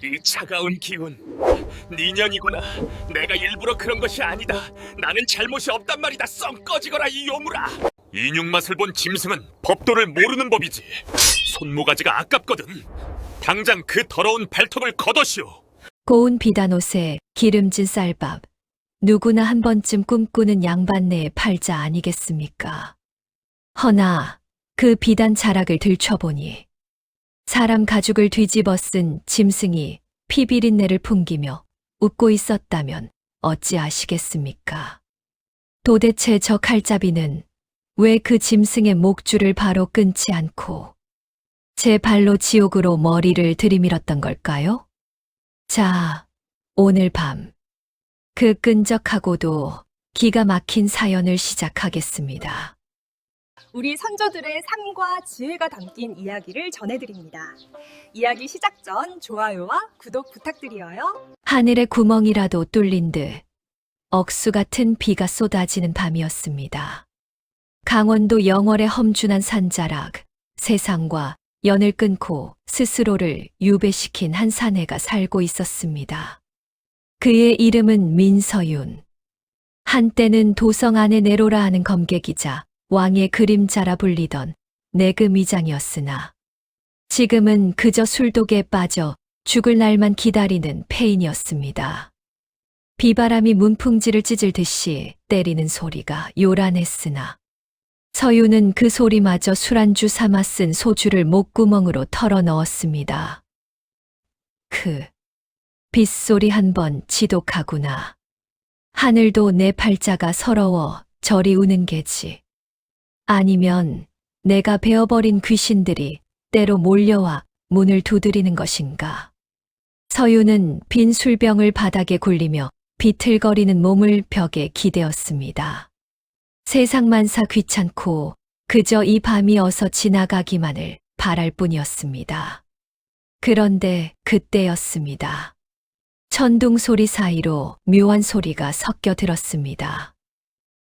이 차가운 기운, 니년이구나. 내가 일부러 그런 것이 아니다. 나는 잘못이 없단 말이다. 썩 꺼지거라 이 요물아. 인육 맛을 본 짐승은 법도를 모르는 법이지. 손모가지가 아깝거든. 당장 그 더러운 발톱을 걷어시오. 고운 비단옷에 기름진 쌀밥, 누구나 한 번쯤 꿈꾸는 양반네의 팔자 아니겠습니까? 허나 그 비단 자락을 들춰보니 사람 가죽을 뒤집어 쓴 짐승이 피비린내를 풍기며 웃고 있었다면 어찌 아시겠습니까? 도대체 저 칼잡이는 왜 그 짐승의 목줄을 바로 끊지 않고 제 발로 지옥으로 머리를 들이밀었던 걸까요? 자, 오늘 밤 그 끈적하고도 기가 막힌 사연을 시작하겠습니다. 우리 선조들의 삶과 지혜가 담긴 이야기를 전해드립니다. 이야기 시작 전 좋아요와 구독 부탁드려요. 하늘의 구멍이라도 뚫린 듯 억수 같은 비가 쏟아지는 밤이었습니다. 강원도 영월의 험준한 산자락, 세상과 연을 끊고 스스로를 유배시킨 한 사내가 살고 있었습니다. 그의 이름은 민서윤. 한때는 도성 안의 내로라 하는 검객이자 왕의 그림자라 불리던 내금위장이었으나 지금은 그저 술독에 빠져 죽을 날만 기다리는 폐인이었습니다. 비바람이 문풍지를 찢을 듯이 때리는 소리가 요란했으나 서윤은 그 소리마저 술안주 삼아 쓴 소주를 목구멍으로 털어 넣었습니다. 빗소리 한 번 지독하구나. 하늘도 내 팔자가 서러워 저리 우는 게지. 아니면 내가 베어버린 귀신들이 때로 몰려와 문을 두드리는 것인가. 서윤은 빈 술병을 바닥에 굴리며 비틀거리는 몸을 벽에 기대었습니다. 세상만사 귀찮고 그저 이 밤이 어서 지나가기만을 바랄 뿐이었습니다. 그런데 그때였습니다. 천둥 소리 사이로 묘한 소리가 섞여 들었습니다.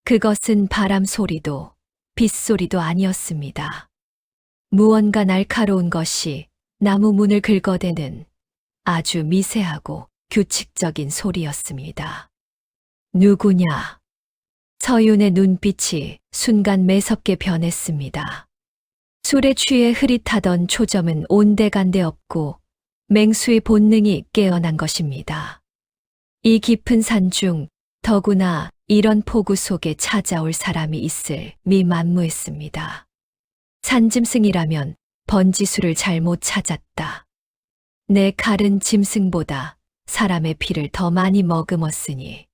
그것은 바람 소리도 빗소리도 아니었습니다. 무언가 날카로운 것이 나무 문을 긁어대는 아주 미세하고 규칙적인 소리였습니다. 누구냐? 서윤의 눈빛이 순간 매섭게 변했습니다. 술에 취해 흐릿하던 초점은 온데간데 없고 맹수의 본능이 깨어난 것입니다. 이 깊은 산 중 더구나 이런 폭우 속에 찾아올 사람이 있을 미만무했습니다. 산짐승이라면 번지수를 잘못 찾았다. 내 칼은 짐승보다 사람의 피를 더 많이 머금었으니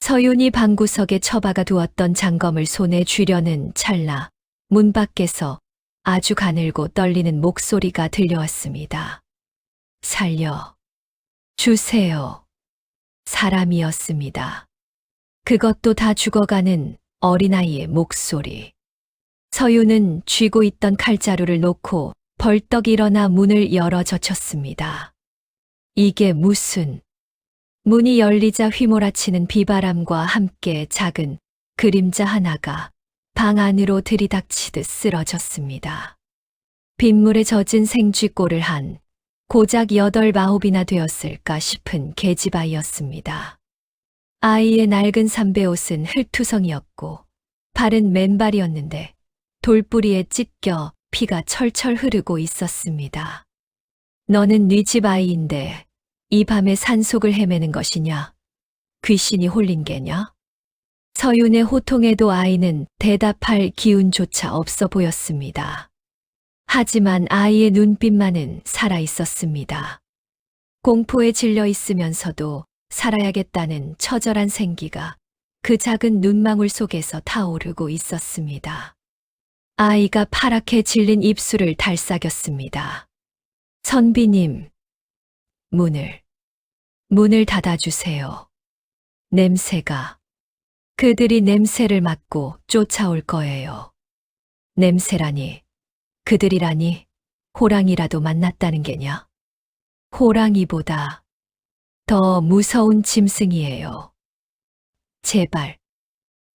서윤이 방구석에 처박아 두었던 장검을 손에 쥐려는 찰나 문 밖에서 아주 가늘고 떨리는 목소리가 들려왔습니다. 살려 주세요. 사람이었습니다. 그것도 다 죽어가는 어린아이의 목소리. 서윤은 쥐고 있던 칼자루를 놓고 벌떡 일어나 문을 열어 젖혔습니다. 이게 무슨... 문이 열리자 휘몰아치는 비바람과 함께 작은 그림자 하나가 방 안으로 들이닥치듯 쓰러졌습니다. 빗물에 젖은 생쥐꼴을 한 고작 8-9이나 되었을까 싶은 계집아이였습니다. 아이의 낡은 삼배옷은 흙투성이었고 발은 맨발이었는데 돌뿌리에 찢겨 피가 철철 흐르고 있었습니다. 너는 네 집 아이인데 이 밤에 산속을 헤매는 것이냐? 귀신이 홀린 게냐? 서윤의 호통에도 아이는 대답할 기운조차 없어 보였습니다. 하지만 아이의 눈빛만은 살아 있었습니다. 공포에 질려 있으면서도 살아야겠다는 처절한 생기가 그 작은 눈망울 속에서 타오르고 있었습니다. 아이가 파랗게 질린 입술을 달싹였습니다. 선비님, 문을 닫아주세요. 냄새가. 그들이 냄새를 맡고 쫓아올 거예요. 냄새라니, 그들이라니, 호랑이라도 만났다는 게냐? 호랑이보다 더 무서운 짐승이에요. 제발,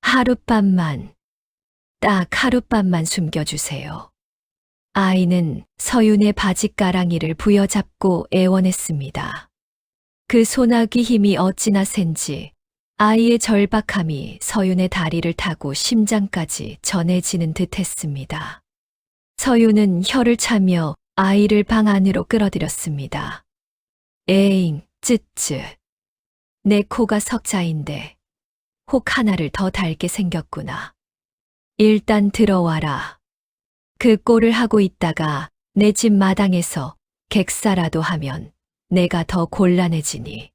하룻밤만, 딱 하룻밤만 숨겨주세요. 아이는 서윤의 바짓가랑이를 부여잡고 애원했습니다. 그 소나기 힘이 어찌나 센지 아이의 절박함이 서윤의 다리를 타고 심장까지 전해지는 듯 했습니다. 서윤은 혀를 차며 아이를 방 안으로 끌어들였습니다. 에잉, 쯔쯔. 내 코가 석자인데 혹 하나를 더 달게 생겼구나. 일단 들어와라. 그 꼴을 하고 있다가 내 집 마당에서 객사라도 하면 내가 더 곤란해지니.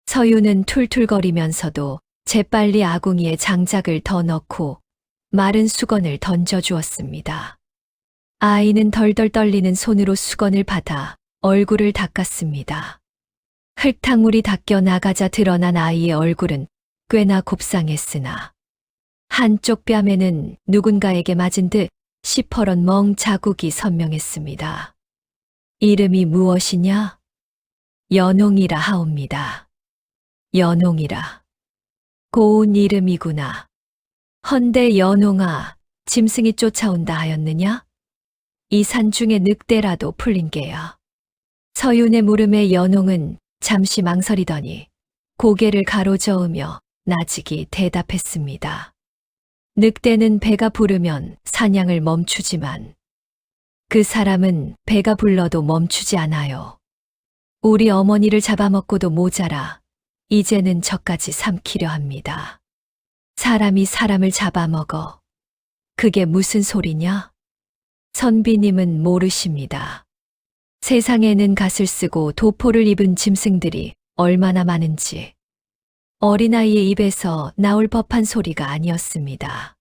서윤은 툴툴거리면서도 재빨리 아궁이에 장작을 더 넣고 마른 수건을 던져주었습니다. 아이는 덜덜 떨리는 손으로 수건을 받아 얼굴을 닦았습니다. 흙탕물이 닦여 나가자 드러난 아이의 얼굴은 꽤나 곱상했으나 한쪽 뺨에는 누군가에게 맞은 듯 시퍼런 멍 자국이 선명했습니다. 이름이 무엇이냐? 연홍이라 하옵니다. 연홍이라. 고운 이름이구나. 헌데 연홍아, 짐승이 쫓아온다 하였느냐? 이 산중에 늑대라도 풀린 게야. 서윤의 물음에 연홍은 잠시 망설이더니 고개를 가로저으며 나직이 대답했습니다. 늑대는 배가 부르면 사냥을 멈추지만 그 사람은 배가 불러도 멈추지 않아요. 우리 어머니를 잡아먹고도 모자라 이제는 저까지 삼키려 합니다. 사람이 사람을 잡아먹어. 그게 무슨 소리냐? 선비님은 모르십니다. 세상에는 갓을 쓰고 도포를 입은 짐승들이 얼마나 많은지 어린아이의 입에서 나올 법한 소리가 아니었습니다.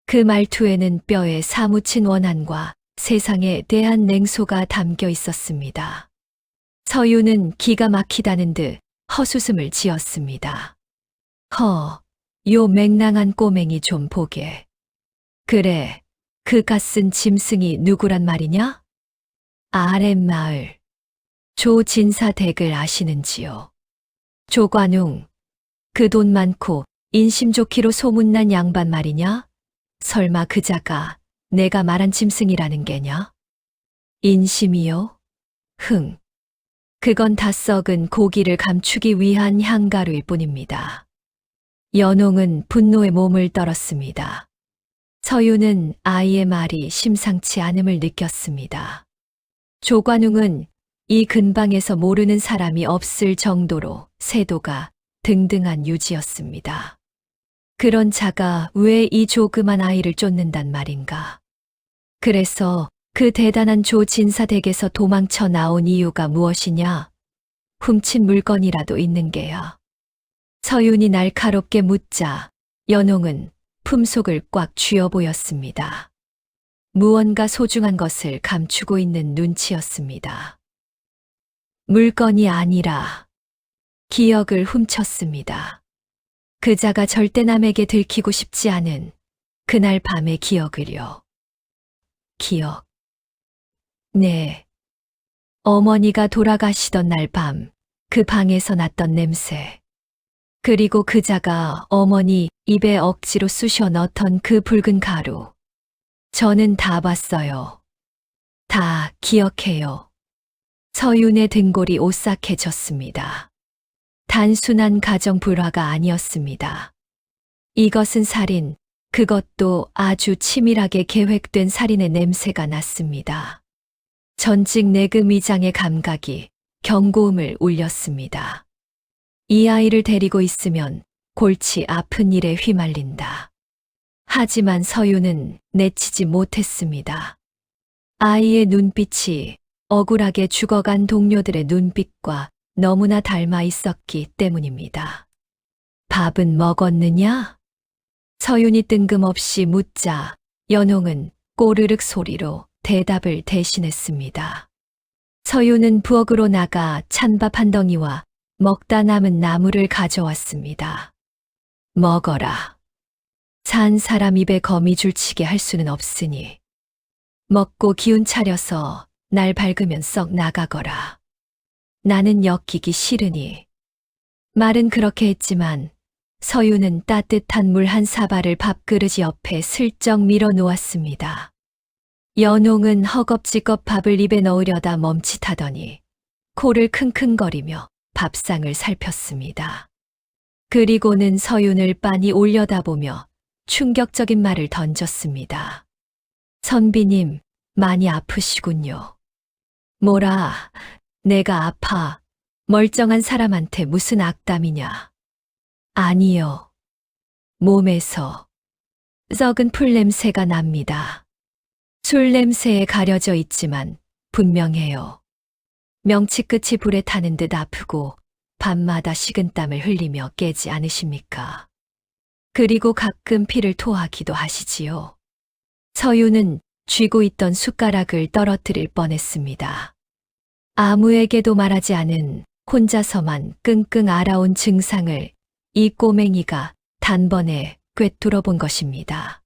그 말투에는 뼈에 사무친 원한과 세상에 대한 냉소가 담겨 있었습니다. 서윤은 기가 막히다는 듯 헛웃음을 지었습니다. 요 맹랑한 꼬맹이 좀 보게. 그래, 그 갓쓴 짐승이 누구란 말이냐? 아랫마을 조진사 댁을 아시는지요? 조관웅, 그 돈 많고 인심 좋기로 소문난 양반 말이냐? 설마 그자가 내가 말한 짐승이라는 게냐? 인심이요? 흥. 그건 다 썩은 고기를 감추기 위한 향가루일 뿐입니다. 연홍은 분노에 몸을 떨었습니다. 서윤은 아이의 말이 심상치 않음을 느꼈습니다. 조관웅은 이 근방에서 모르는 사람이 없을 정도로 세도가 등등한 유지였습니다. 그런 자가 왜 이 조그만 아이를 쫓는단 말인가? 그래서 그 대단한 조진사 댁에서 도망쳐 나온 이유가 무엇이냐? 훔친 물건이라도 있는 게야. 서윤이 날카롭게 묻자 연홍은 품속을 꽉 쥐어 보였습니다. 무언가 소중한 것을 감추고 있는 눈치였습니다. 물건이 아니라 기억을 훔쳤습니다. 그자가 절대 남에게 들키고 싶지 않은 그날 밤의 기억을요. 기억. 네. 어머니가 돌아가시던 날 밤, 그 방에서 났던 냄새. 그리고 그자가 어머니 입에 억지로 쑤셔 넣던 그 붉은 가루. 저는 다 봤어요. 다 기억해요. 서윤의 등골이 오싹해졌습니다. 단순한 가정 불화가 아니었습니다. 이것은 살인, 그것도 아주 치밀하게 계획된 살인의 냄새가 났습니다. 전직 내금이장의 감각이 경고음을 울렸습니다. 이 아이를 데리고 있으면 골치 아픈 일에 휘말린다. 하지만 서윤은 내치지 못했습니다. 아이의 눈빛이 억울하게 죽어간 동료들의 눈빛과 너무나 닮아 있었기 때문입니다. 밥은 먹었느냐? 서윤이 뜬금없이 묻자 연홍은 꼬르륵 소리로 대답을 대신했습니다. 서윤은 부엌으로 나가 찬밥 한 덩이와 먹다 남은 나물을 가져왔습니다. 먹어라. 산 사람 입에 거미줄 치게 할 수는 없으니 먹고 기운 차려서 날 밝으면 썩 나가거라. 나는 엮이기 싫으니. 말은 그렇게 했지만 서윤은 따뜻한 물 한 사발을 밥그릇 옆에 슬쩍 밀어 놓았습니다. 연홍은 허겁지겁 밥을 입에 넣으려다 멈칫하더니 코를 킁킁거리며 밥상을 살폈습니다. 그리고는 서윤을 빤히 올려다보며 충격적인 말을 던졌습니다. 선비님, 많이 아프시군요. 뭐라, 내가 아파. 멀쩡한 사람한테 무슨 악담이냐. 아니요. 몸에서 썩은 풀 냄새가 납니다. 술 냄새에 가려져 있지만 분명해요. 명치 끝이 불에 타는 듯 아프고 밤마다 식은땀을 흘리며 깨지 않으십니까? 그리고 가끔 피를 토하기도 하시지요. 서유는 쥐고 있던 숟가락을 떨어뜨릴 뻔했습니다. 아무에게도 말하지 않은 혼자서만 끙끙 앓아온 증상을 이 꼬맹이가 단번에 꿰뚫어 본 것입니다.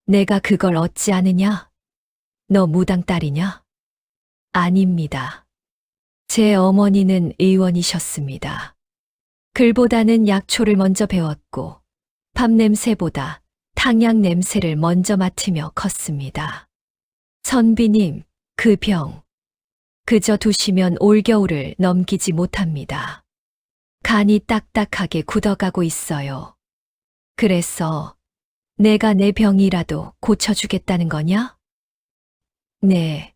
내가 그걸 얻지 않으냐? 너 무당딸이냐? 아닙니다. 제 어머니는 의원이셨습니다. 글보다는 약초를 먼저 배웠고 밥냄새보다 탕약 냄새를 먼저 맡으며 컸습니다. 선비님, 그 병 그저 두시면 올겨울을 넘기지 못합니다. 간이 딱딱하게 굳어가고 있어요. 그래서 내가 내 병이라도 고쳐주겠다는 거냐? 네,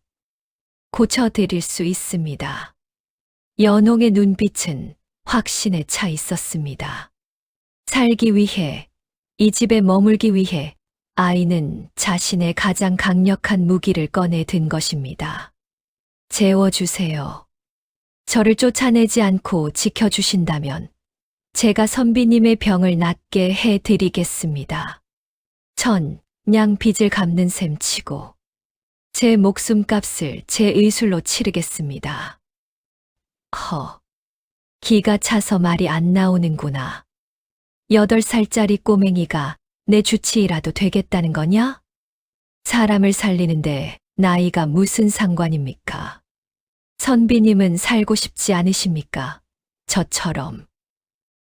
고쳐드릴 수 있습니다. 연홍의 눈빛은 확신에 차 있었습니다. 살기 위해, 이 집에 머물기 위해 아이는 자신의 가장 강력한 무기를 꺼내 든 것입니다. 재워주세요. 저를 쫓아내지 않고 지켜주신다면 제가 선비님의 병을 낫게 해드리겠습니다. 천냥 빚을 갚는 셈 치고 제 목숨값을 제 의술로 치르겠습니다. 기가 차서 말이 안 나오는구나. 8살짜리 꼬맹이가 내 주치의라도 되겠다는 거냐? 사람을 살리는데 나이가 무슨 상관입니까? 선비님은 살고 싶지 않으십니까? 저처럼.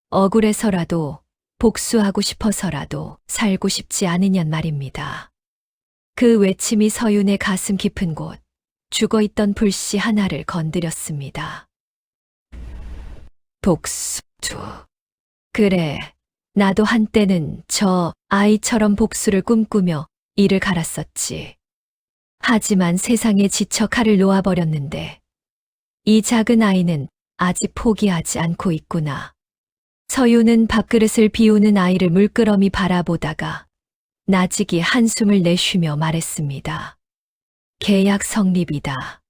억울해서라도 복수하고 싶어서라도 살고 싶지 않으냔 말입니다. 그 외침이 서윤의 가슴 깊은 곳, 죽어있던 불씨 하나를 건드렸습니다. 복수. 그래, 나도 한때는 저 아이처럼 복수를 꿈꾸며 이를 갈았었지. 하지만 세상에 지쳐 칼을 놓아버렸는데 이 작은 아이는 아직 포기하지 않고 있구나. 서유는 밥그릇을 비우는 아이를 물끄러미 바라보다가 나직이 한숨을 내쉬며 말했습니다. 계약 성립이다.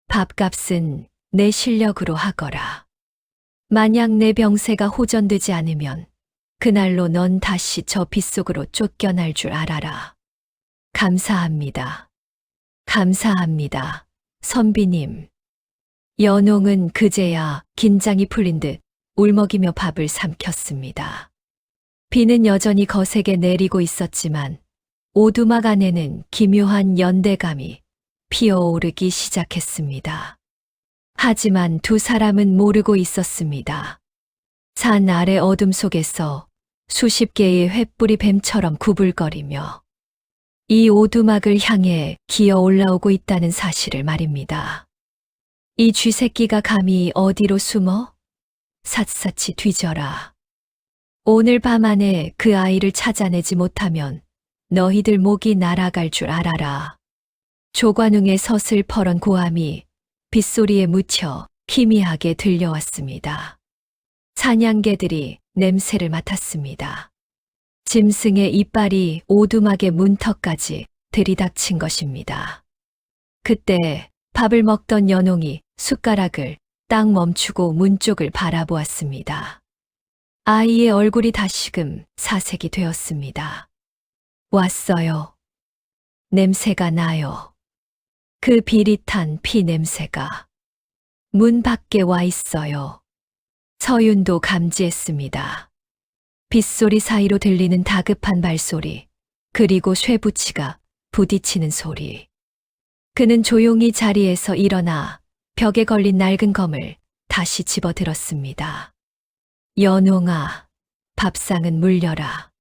밥값은 내 실력으로 하거라. 만약 내 병세가 호전되지 않으면 그날로 넌 다시 저 빗속으로 쫓겨날 줄 알아라. 감사합니다. 감사합니다. 선비님. 연홍은 그제야 긴장이 풀린 듯 울먹이며 밥을 삼켰습니다. 비는 여전히 거세게 내리고 있었지만 오두막 안에는 기묘한 연대감이 피어오르기 시작했습니다. 하지만 두 사람은 모르고 있었습니다. 산 아래 어둠 속에서 수십 개의 횃불이 뱀처럼 구불거리며 이 오두막을 향해 기어 올라오고 있다는 사실을 말입니다. 이 쥐새끼가 감히 어디로 숨어? 샅샅이 뒤져라. 오늘 밤 안에 그 아이를 찾아내지 못하면 너희들 목이 날아갈 줄 알아라. 조관웅의 서슬퍼런 고함이 빗소리에 묻혀 희미하게 들려왔습니다. 사냥개들이 냄새를 맡았습니다. 짐승의 이빨이 오두막의 문턱까지 들이닥친 것입니다. 그때 밥을 먹던 연홍이 숟가락을 딱 멈추고 문 쪽을 바라보았습니다. 아이의 얼굴이 다시금 사색이 되었습니다. 왔어요. 냄새가 나요. 그 비릿한 피 냄새가. 문 밖에 와 있어요. 서윤도 감지했습니다. 빗소리 사이로 들리는 다급한 발소리, 그리고 쇠붙이가 부딪히는 소리. 그는 조용히 자리에서 일어나 벽에 걸린 낡은 검을 다시 집어들었습니다. 연홍아, 밥상은 물려라.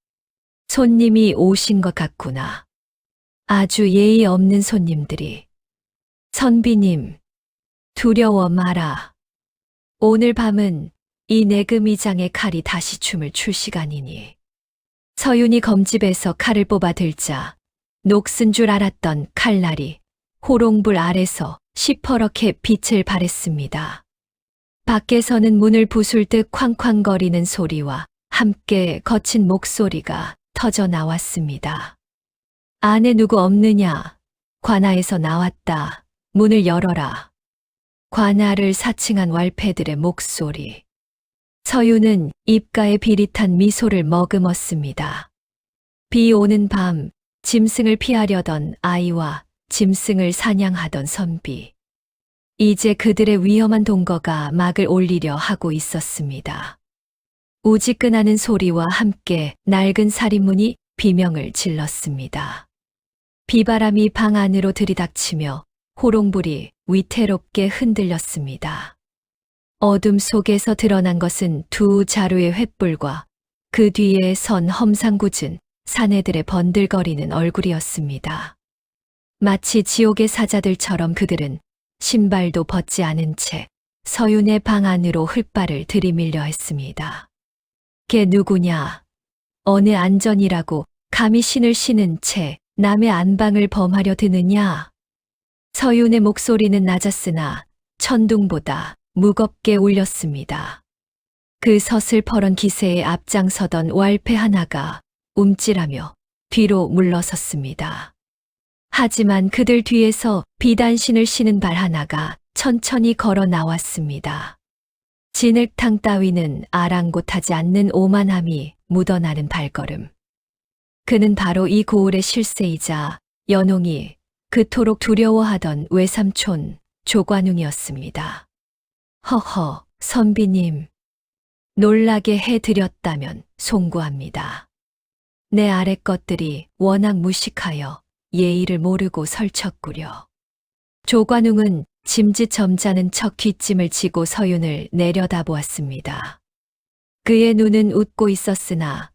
손님이 오신 것 같구나. 아주 예의 없는 손님들이. 선비님, 두려워 마라. 오늘 밤은 이 내금이장의 칼이 다시 춤을 출 시간이니. 서윤이 검집에서 칼을 뽑아 들자 녹슨 줄 알았던 칼날이 호롱불 아래서 시퍼렇게 빛을 발했습니다. 밖에서는 문을 부술 듯 쾅쾅거리는 소리와 함께 거친 목소리가 터져 나왔습니다. 안에 누구 없느냐? 관아에서 나왔다. 문을 열어라. 관아를 사칭한 왈패들의 목소리. 서윤은 입가에 비릿한 미소를 머금었습니다. 비 오는 밤 짐승을 피하려던 아이와 짐승을 사냥하던 선비. 이제 그들의 위험한 동거가 막을 올리려 하고 있었습니다. 우지끈하는 소리와 함께 낡은 살인문이 비명을 질렀습니다. 비바람이 방 안으로 들이닥치며 호롱불이 위태롭게 흔들렸습니다. 어둠 속에서 드러난 것은 두 자루의 횃불과 그 뒤에 선 험상궂은 사내들의 번들거리는 얼굴이었습니다. 마치 지옥의 사자들처럼 그들은 신발도 벗지 않은 채 서윤의 방 안으로 흙발을 들이밀려 했습니다. 걔 누구냐? 어느 안전이라고 감히 신을 신은 채 남의 안방을 범하려 드느냐? 서윤의 목소리는 낮았으나 천둥보다 무겁게 울렸습니다. 그 서슬퍼런 기세에 앞장서던 왈패 하나가 움찔하며 뒤로 물러섰습니다. 하지만 그들 뒤에서 비단신을 신은 발 하나가 천천히 걸어 나왔습니다. 진흙탕 따위는 아랑곳하지 않는 오만함이 묻어나는 발걸음. 그는 바로 이 고을의 실세이자 연홍이 그토록 두려워하던 외삼촌 조관웅이었습니다. 허허, 선비님. 놀라게 해드렸다면 송구합니다. 내 아래 것들이 워낙 무식하여 예의를 모르고 설쳤구려. 조관웅은 짐짓 점잖은 척 뒷짐을 지고 서윤을 내려다보았습니다. 그의 눈은 웃고 있었으나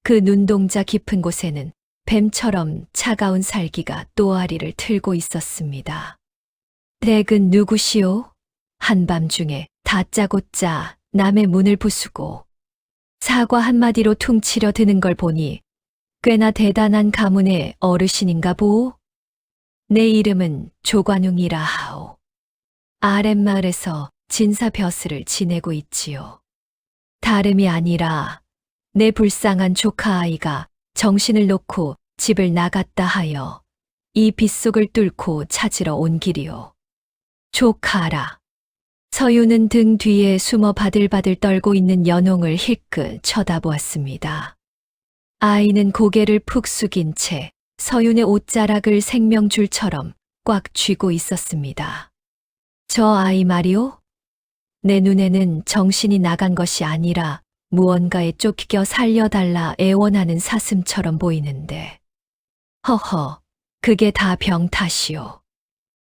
그 눈동자 깊은 곳에는 뱀처럼 차가운 살기가 또아리를 틀고 있었습니다. 댁은 누구시오? 한밤중에 다짜고짜 남의 문을 부수고 사과 한마디로 퉁치려 드는 걸 보니 꽤나 대단한 가문의 어르신인가 보오? 내 이름은 조관웅이라 하오. 아랫마을에서 진사벼슬을 지내고 있지요. 다름이 아니라 내 불쌍한 조카 아이가 정신을 놓고 집을 나갔다 하여 이 빗속을 뚫고 찾으러 온 길이오. 조카라. 서윤은 등 뒤에 숨어 바들바들 떨고 있는 연홍을 힐끗 쳐다보았습니다. 아이는 고개를 푹 숙인 채 서윤의 옷자락을 생명줄처럼 꽉 쥐고 있었습니다. 저 아이 말이오? 내 눈에는 정신이 나간 것이 아니라 무언가에 쫓겨 살려달라 애원하는 사슴처럼 보이는데. 허허, 그게 다 병 탓이오.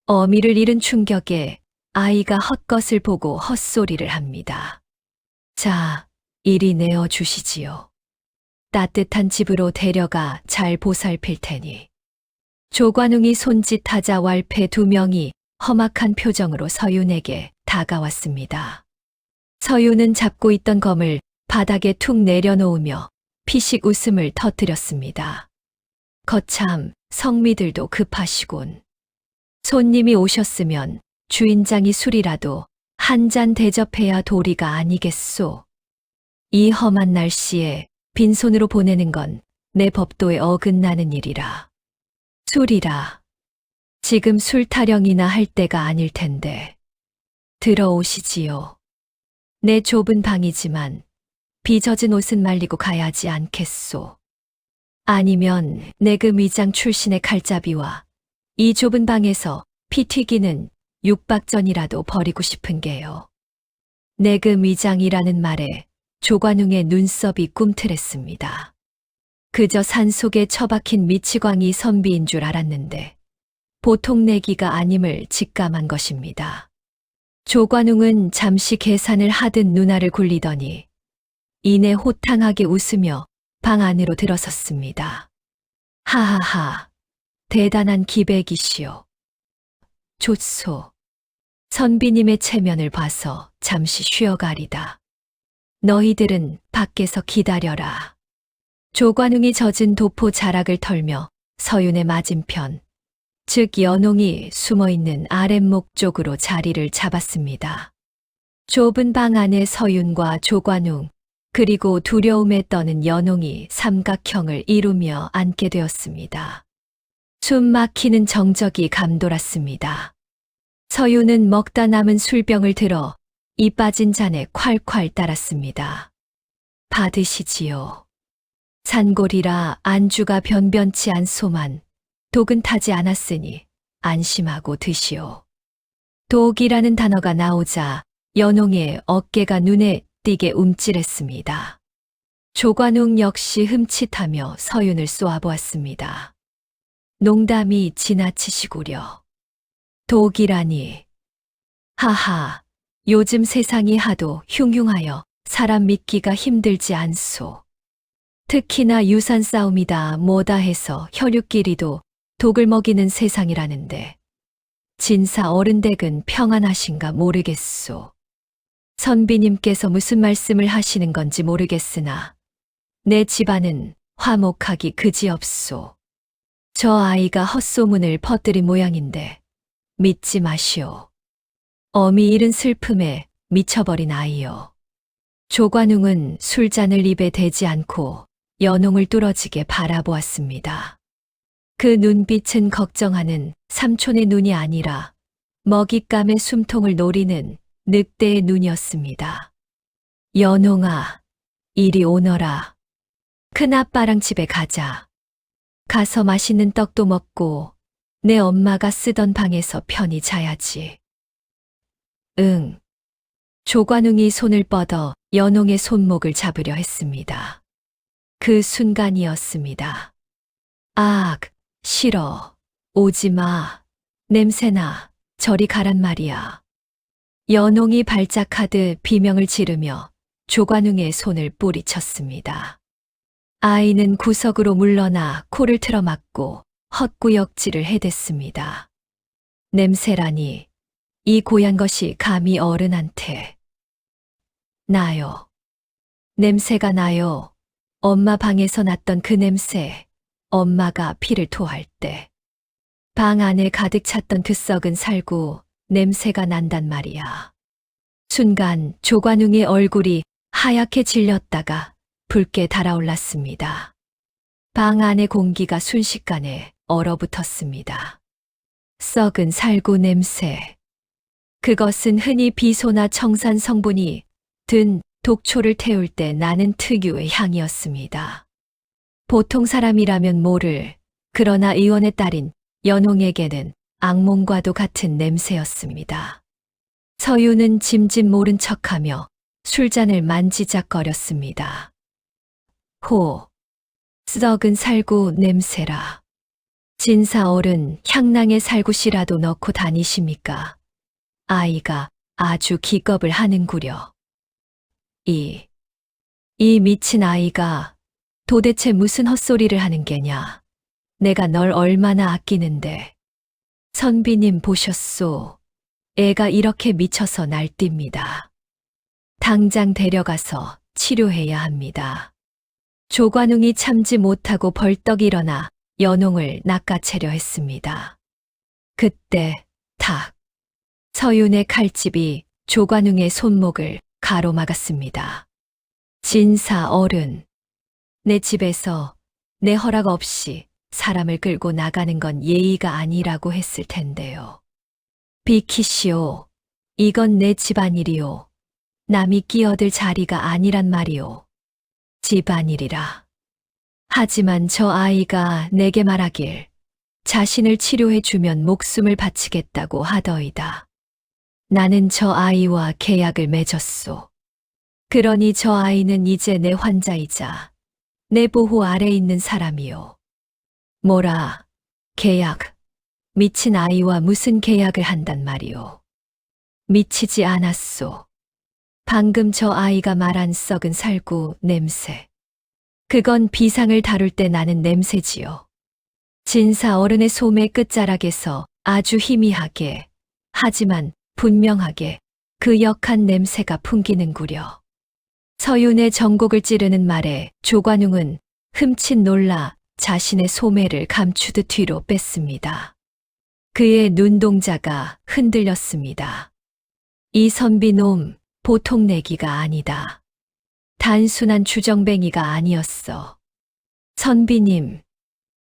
어미를 잃은 충격에 아이가 헛것을 보고 헛소리를 합니다. 자, 이리 내어 주시지요. 따뜻한 집으로 데려가 잘 보살필 테니. 조관웅이 손짓하자 왈패 두 명이 험악한 표정으로 서윤에게 다가왔습니다. 서윤은 잡고 있던 검을 바닥에 툭 내려놓으며 피식 웃음을 터뜨렸습니다. 거참 성미들도 급하시군. 손님이 오셨으면 주인장이 술이라도 한 잔 대접해야 도리가 아니겠소. 이 험한 날씨에 빈손으로 보내는 건 내 법도에 어긋나는 일이라. 술이라. 지금 술 타령이나 할 때가 아닐 텐데. 들어오시지요. 내 좁은 방이지만 비 젖은 옷은 말리고 가야지 않겠소. 아니면 내금위장 출신의 칼잡이와 이 좁은 방에서 피 튀기는 육박전이라도 버리고 싶은 게요. 내금위장이라는 말에 조관웅의 눈썹이 꿈틀했습니다. 그저 산속에 처박힌 미치광이 선비인 줄 알았는데 보통 내기가 아님을 직감한 것입니다. 조관웅은 잠시 계산을 하듯 눈알을 굴리더니 이내 호탕하게 웃으며 방 안으로 들어섰습니다. 하하하, 대단한 기백이시오. 좋소. 선비님의 체면을 봐서 잠시 쉬어가리다. 너희들은 밖에서 기다려라. 조관웅이 젖은 도포 자락을 털며 서윤의 맞은편, 즉 연홍이 숨어있는 아랫목 쪽으로 자리를 잡았습니다. 좁은 방 안에 서윤과 조관웅, 그리고 두려움에 떠는 연홍이 삼각형을 이루며 앉게 되었습니다. 숨 막히는 정적이 감돌았습니다. 서윤은 먹다 남은 술병을 들어 이 빠진 잔에 콸콸 따랐습니다. 받으시지요. 산골이라 안주가 변변치 않소만 독은 타지 않았으니 안심하고 드시오. 독이라는 단어가 나오자 연홍의 어깨가 눈에 띄게 움찔했습니다. 조관웅 역시 흠칫하며 서윤을 쏘아보았습니다. 농담이 지나치시구려. 독이라니. 하하, 요즘 세상이 하도 흉흉하여 사람 믿기가 힘들지 않소. 특히나 유산 싸움이다 뭐다 해서 혈육끼리도 독을 먹이는 세상이라는데 진사 어른댁은 평안하신가 모르겠소. 선비님께서 무슨 말씀을 하시는 건지 모르겠으나 내 집안은 화목하기 그지없소. 저 아이가 헛소문을 퍼뜨린 모양인데 믿지 마시오. 어미 잃은 슬픔에 미쳐버린 아이요. 조관웅은 술잔을 입에 대지 않고 연홍을 뚫어지게 바라보았습니다. 그 눈빛은 걱정하는 삼촌의 눈이 아니라 먹잇감의 숨통을 노리는 늑대의 눈이었습니다. 연홍아, 이리 오너라. 큰아빠랑 집에 가자. 가서 맛있는 떡도 먹고 내 엄마가 쓰던 방에서 편히 자야지. 응. 조관웅이 손을 뻗어 연홍의 손목을 잡으려 했습니다. 그 순간이었습니다. 악, 싫어. 오지 마. 냄새나. 저리 가란 말이야. 연홍이 발작하듯 비명을 지르며 조관웅의 손을 뿌리쳤습니다. 아이는 구석으로 물러나 코를 틀어막고 헛구역질을 해댔습니다. 냄새라니, 이 고얀 것이 감히 어른한테. 나요. 냄새가 나요. 엄마 방에서 났던 그 냄새, 엄마가 피를 토할 때. 방 안에 가득 찼던 그 썩은 살구 냄새가 난단 말이야. 순간 조관웅의 얼굴이 하얗게 질렸다가 붉게 달아올랐습니다. 방 안의 공기가 순식간에 얼어붙었습니다. 썩은 살구 냄새. 그것은 흔히 비소나 청산 성분이 든 독초를 태울 때 나는 특유의 향이었습니다. 보통 사람이라면 모를, 그러나 의원의 딸인 연홍에게는 악몽과도 같은 냄새였습니다. 서윤은 짐짓 모른 척하며 술잔을 만지작거렸습니다. 호, 썩은 살구 냄새라. 진사 어른 향낭에 살구씨라도 넣고 다니십니까? 아이가 아주 기겁을 하는구려. 이 미친 아이가 도대체 무슨 헛소리를 하는 게냐. 내가 널 얼마나 아끼는데. 선비님 보셨소. 애가 이렇게 미쳐서 날뜁니다. 당장 데려가서 치료해야 합니다. 조관웅이 참지 못하고 벌떡 일어나 연홍을 낚아채려 했습니다. 그때 탁, 서윤의 칼집이 조관웅의 손목을 가로막았습니다. 진사 어른, 내 집에서 내 허락 없이 사람을 끌고 나가는 건 예의가 아니라고 했을 텐데요. 비키시오. 이건 내 집안일이요. 남이 끼어들 자리가 아니란 말이오. 집안일이라. 하지만 저 아이가 내게 말하길 자신을 치료해주면 목숨을 바치겠다고 하더이다. 나는 저 아이와 계약을 맺었소. 그러니 저 아이는 이제 내 환자이자 내 보호 아래 있는 사람이요. 뭐라, 계약. 미친 아이와 무슨 계약을 한단 말이오. 미치지 않았소. 방금 저 아이가 말한 썩은 살구 냄새. 그건 비상을 다룰 때 나는 냄새지요. 진사 어른의 소매 끝자락에서 아주 희미하게, 하지만 분명하게 그 역한 냄새가 풍기는구려. 서윤의 정곡을 찌르는 말에 조관웅은 흠칫 놀라 자신의 소매를 감추듯 뒤로 뺐습니다. 그의 눈동자가 흔들렸습니다. 이 선비놈 보통 내기가 아니다. 단순한 주정뱅이가 아니었어. 선비님,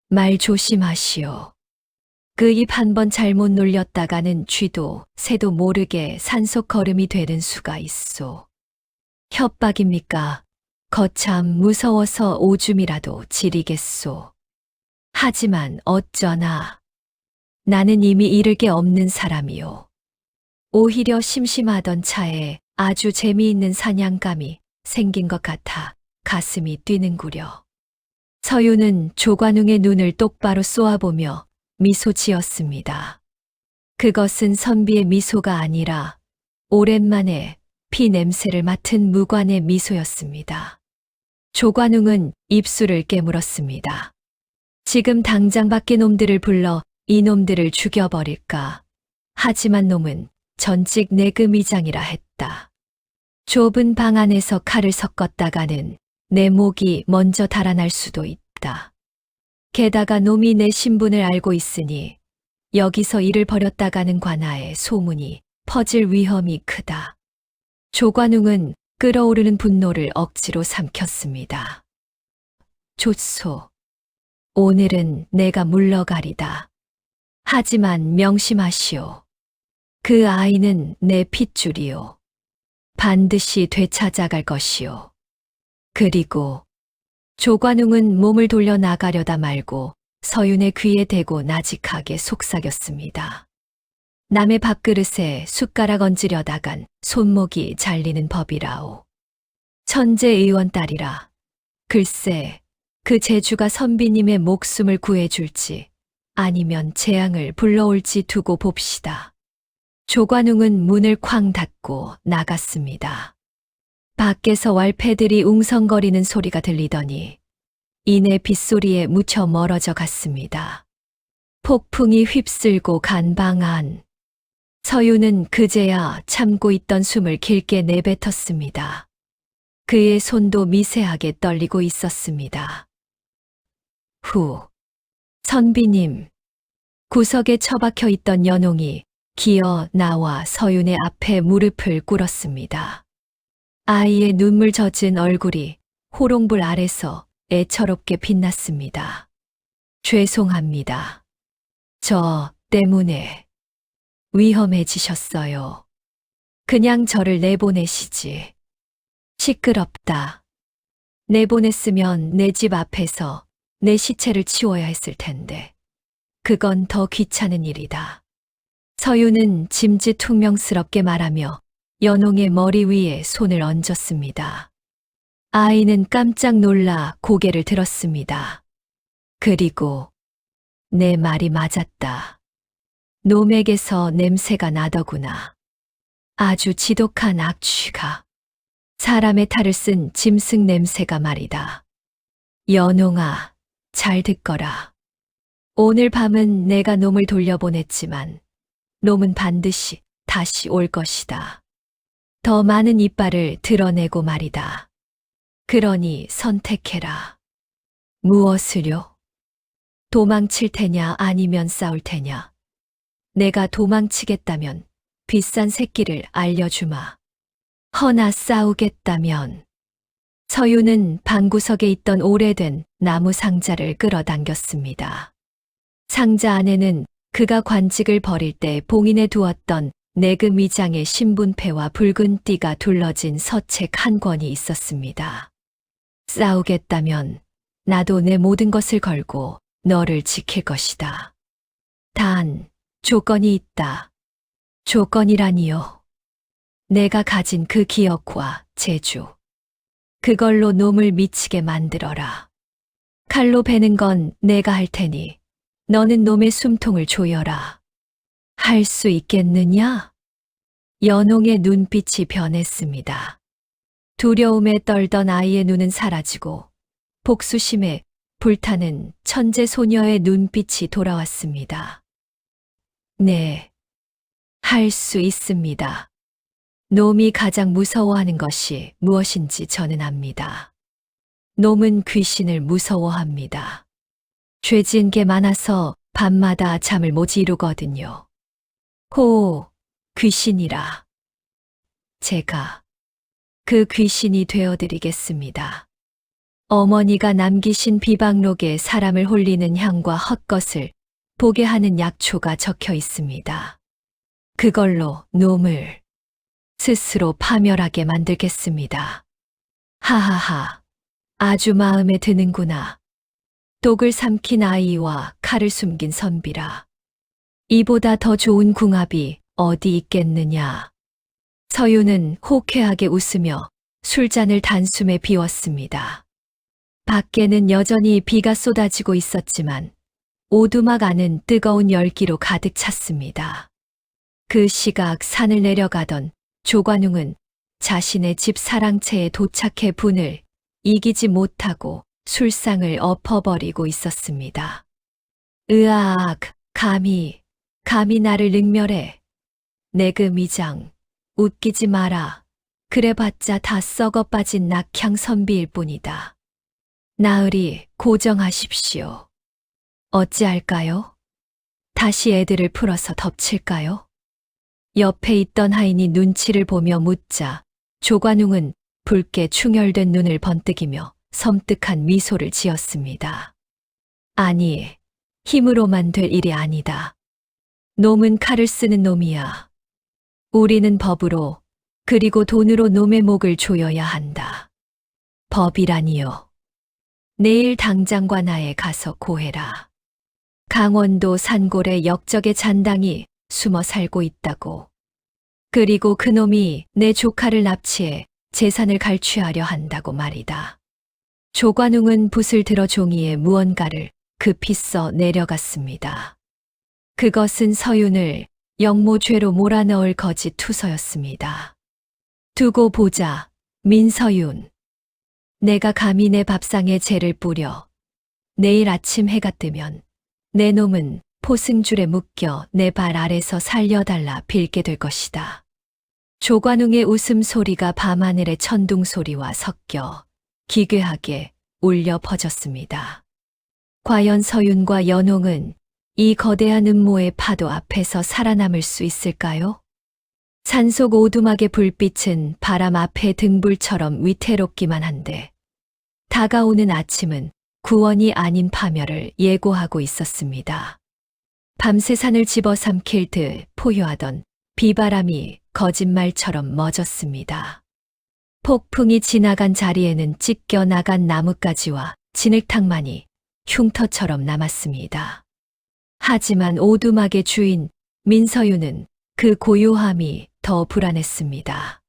말 조심하시오. 그 입 한 번 잘못 놀렸다가는 쥐도 새도 모르게 산속 걸음이 되는 수가 있소. 협박입니까? 거참 무서워서 오줌이라도 지리겠소. 하지만 어쩌나 나는 이미 잃을 게 없는 사람이오. 오히려 심심하던 차에 아주 재미있는 사냥감이 생긴 것 같아 가슴이 뛰는구려. 서윤은 조관웅의 눈을 똑바로 쏘아보며 미소 지었습니다. 그것은 선비의 미소가 아니라 오랜만에 피 냄새를 맡은 무관의 미소였습니다. 조관웅은 입술을 깨물었습니다. 지금 당장 밖에 놈들을 불러 이놈들을 죽여버릴까. 하지만 놈은 전직 내금이장이라 했다. 좁은 방 안에서 칼을 섞었다가는 내 목이 먼저 달아날 수도 있다. 게다가 놈이 내 신분을 알고 있으니 여기서 일을 벌였다가는 관아에 소문이 퍼질 위험이 크다. 조관웅은 끓어오르는 분노를 억지로 삼켰습니다. 좋소. 오늘은 내가 물러가리다. 하지만 명심하시오. 그 아이는 내 핏줄이오. 반드시 되찾아갈 것이오. 그리고 조관웅은 몸을 돌려 나가려다 말고 서윤의 귀에 대고 나직하게 속삭였습니다. 남의 밥그릇에 숟가락 얹으려다간 손목이 잘리는 법이라오. 천재 의원 딸이라. 글쎄, 그 재주가 선비님의 목숨을 구해줄지 아니면 재앙을 불러올지 두고 봅시다. 조관웅은 문을 쾅 닫고 나갔습니다. 밖에서 왈패들이 웅성거리는 소리가 들리더니 이내 빗소리에 묻혀 멀어져 갔습니다. 폭풍이 휩쓸고 간 방 안. 서윤은 그제야 참고 있던 숨을 길게 내뱉었습니다. 그의 손도 미세하게 떨리고 있었습니다. 후. 선비님. 구석에 처박혀 있던 연홍이 기어 나와 서윤의 앞에 무릎을 꿇었습니다. 아이의 눈물 젖은 얼굴이 호롱불 아래서 애처롭게 빛났습니다. 죄송합니다. 저 때문에 위험해지셨어요. 그냥 저를 내보내시지. 시끄럽다. 내보냈으면 내 집 앞에서 내 시체를 치워야 했을 텐데. 그건 더 귀찮은 일이다. 서윤은 짐짓퉁명스럽게 말하며 연홍의 머리 위에 손을 얹었습니다. 아이는 깜짝 놀라 고개를 들었습니다. 그리고 내 말이 맞았다. 놈에게서 냄새가 나더구나. 아주 지독한 악취가. 사람의 탈을 쓴 짐승 냄새가 말이다. 연홍아, 잘 듣거라. 오늘 밤은 내가 놈을 돌려보냈지만 놈은 반드시 다시 올 것이다. 더 많은 이빨을 드러내고 말이다. 그러니 선택해라. 무엇을요? 도망칠 테냐 아니면 싸울 테냐? 내가 도망치겠다면 비싼 새끼를 알려주마. 허나 싸우겠다면. 서윤은 방구석에 있던 오래된 나무 상자를 끌어당겼습니다. 상자 안에는 그가 관직을 벌일 때 봉인해 두었던 내금위장의 신분패와 붉은 띠가 둘러진 서책 한 권이 있었습니다. 싸우겠다면 나도 내 모든 것을 걸고 너를 지킬 것이다. 단, 조건이 있다. 조건이라니요. 내가 가진 그 기억과 재주. 그걸로 놈을 미치게 만들어라. 칼로 베는 건 내가 할 테니 너는 놈의 숨통을 조여라. 할 수 있겠느냐? 연홍의 눈빛이 변했습니다. 두려움에 떨던 아이의 눈은 사라지고 복수심에 불타는 천재 소녀의 눈빛이 돌아왔습니다. 네, 할 수 있습니다. 놈이 가장 무서워하는 것이 무엇인지 저는 압니다. 놈은 귀신을 무서워합니다. 죄 지은 게 많아서 밤마다 잠을 못 이루거든요. 귀신이라. 제가 그 귀신이 되어드리겠습니다. 어머니가 남기신 비방록에 사람을 홀리는 향과 헛것을 보게 하는 약초가 적혀 있습니다. 그걸로 놈을 스스로 파멸하게 만들겠습니다. 하하하, 아주 마음에 드는구나. 독을 삼킨 아이와 칼을 숨긴 선비라. 이보다 더 좋은 궁합이 어디 있겠느냐. 서윤은 호쾌하게 웃으며 술잔을 단숨에 비웠습니다. 밖에는 여전히 비가 쏟아지고 있었지만 오두막 안은 뜨거운 열기로 가득 찼습니다. 그 시각 산을 내려가던 조관웅은 자신의 집 사랑채에 도착해 분을 이기지 못하고 술상을 엎어버리고 있었습니다. 으악, 감히 나를 능멸해. 내그 미장, 웃기지 마라. 그래봤자 다 썩어 빠진 낙향 선비일 뿐이다. 나으리 고정하십시오. 어찌할까요? 다시 애들을 풀어서 덮칠까요? 옆에 있던 하인이 눈치를 보며 묻자 조관웅은 붉게 충혈된 눈을 번뜩이며 섬뜩한 미소를 지었습니다. 아니, 힘으로만 될 일이 아니다. 놈은 칼을 쓰는 놈이야. 우리는 법으로 그리고 돈으로 놈의 목을 조여야 한다. 법이라니요. 내일 당장과 나에 가서 고해라. 강원도 산골에 역적의 잔당이 숨어 살고 있다고. 그리고 그놈이 내 조카를 납치해 재산을 갈취하려 한다고 말이다. 조관웅은 붓을 들어 종이에 무언가를 급히 써 내려갔습니다. 그것은 서윤을 영모죄로 몰아넣을 거짓 투서였습니다. 두고 보자, 민서윤. 내가 감히 내 밥상에 재를 뿌려 내일 아침 해가 뜨면 내 놈은 포승줄에 묶여 내 발 아래서 살려달라 빌게 될 것이다. 조관웅의 웃음소리가 밤하늘의 천둥소리와 섞여 기괴하게 울려 퍼졌습니다. 과연 서윤과 연홍은 이 거대한 음모의 파도 앞에서 살아남을 수 있을까요? 산속 오두막의 불빛은 바람 앞의 등불처럼 위태롭기만 한데 다가오는 아침은 구원이 아닌 파멸을 예고하고 있었습니다. 밤새 산을 집어삼킬 듯 포효하던 비바람이 거짓말처럼 멎었습니다. 폭풍이 지나간 자리에는 찢겨 나간 나뭇가지와 진흙탕만이 흉터처럼 남았습니다. 하지만 오두막의 주인 민서윤은 그 고요함이 더 불안했습니다.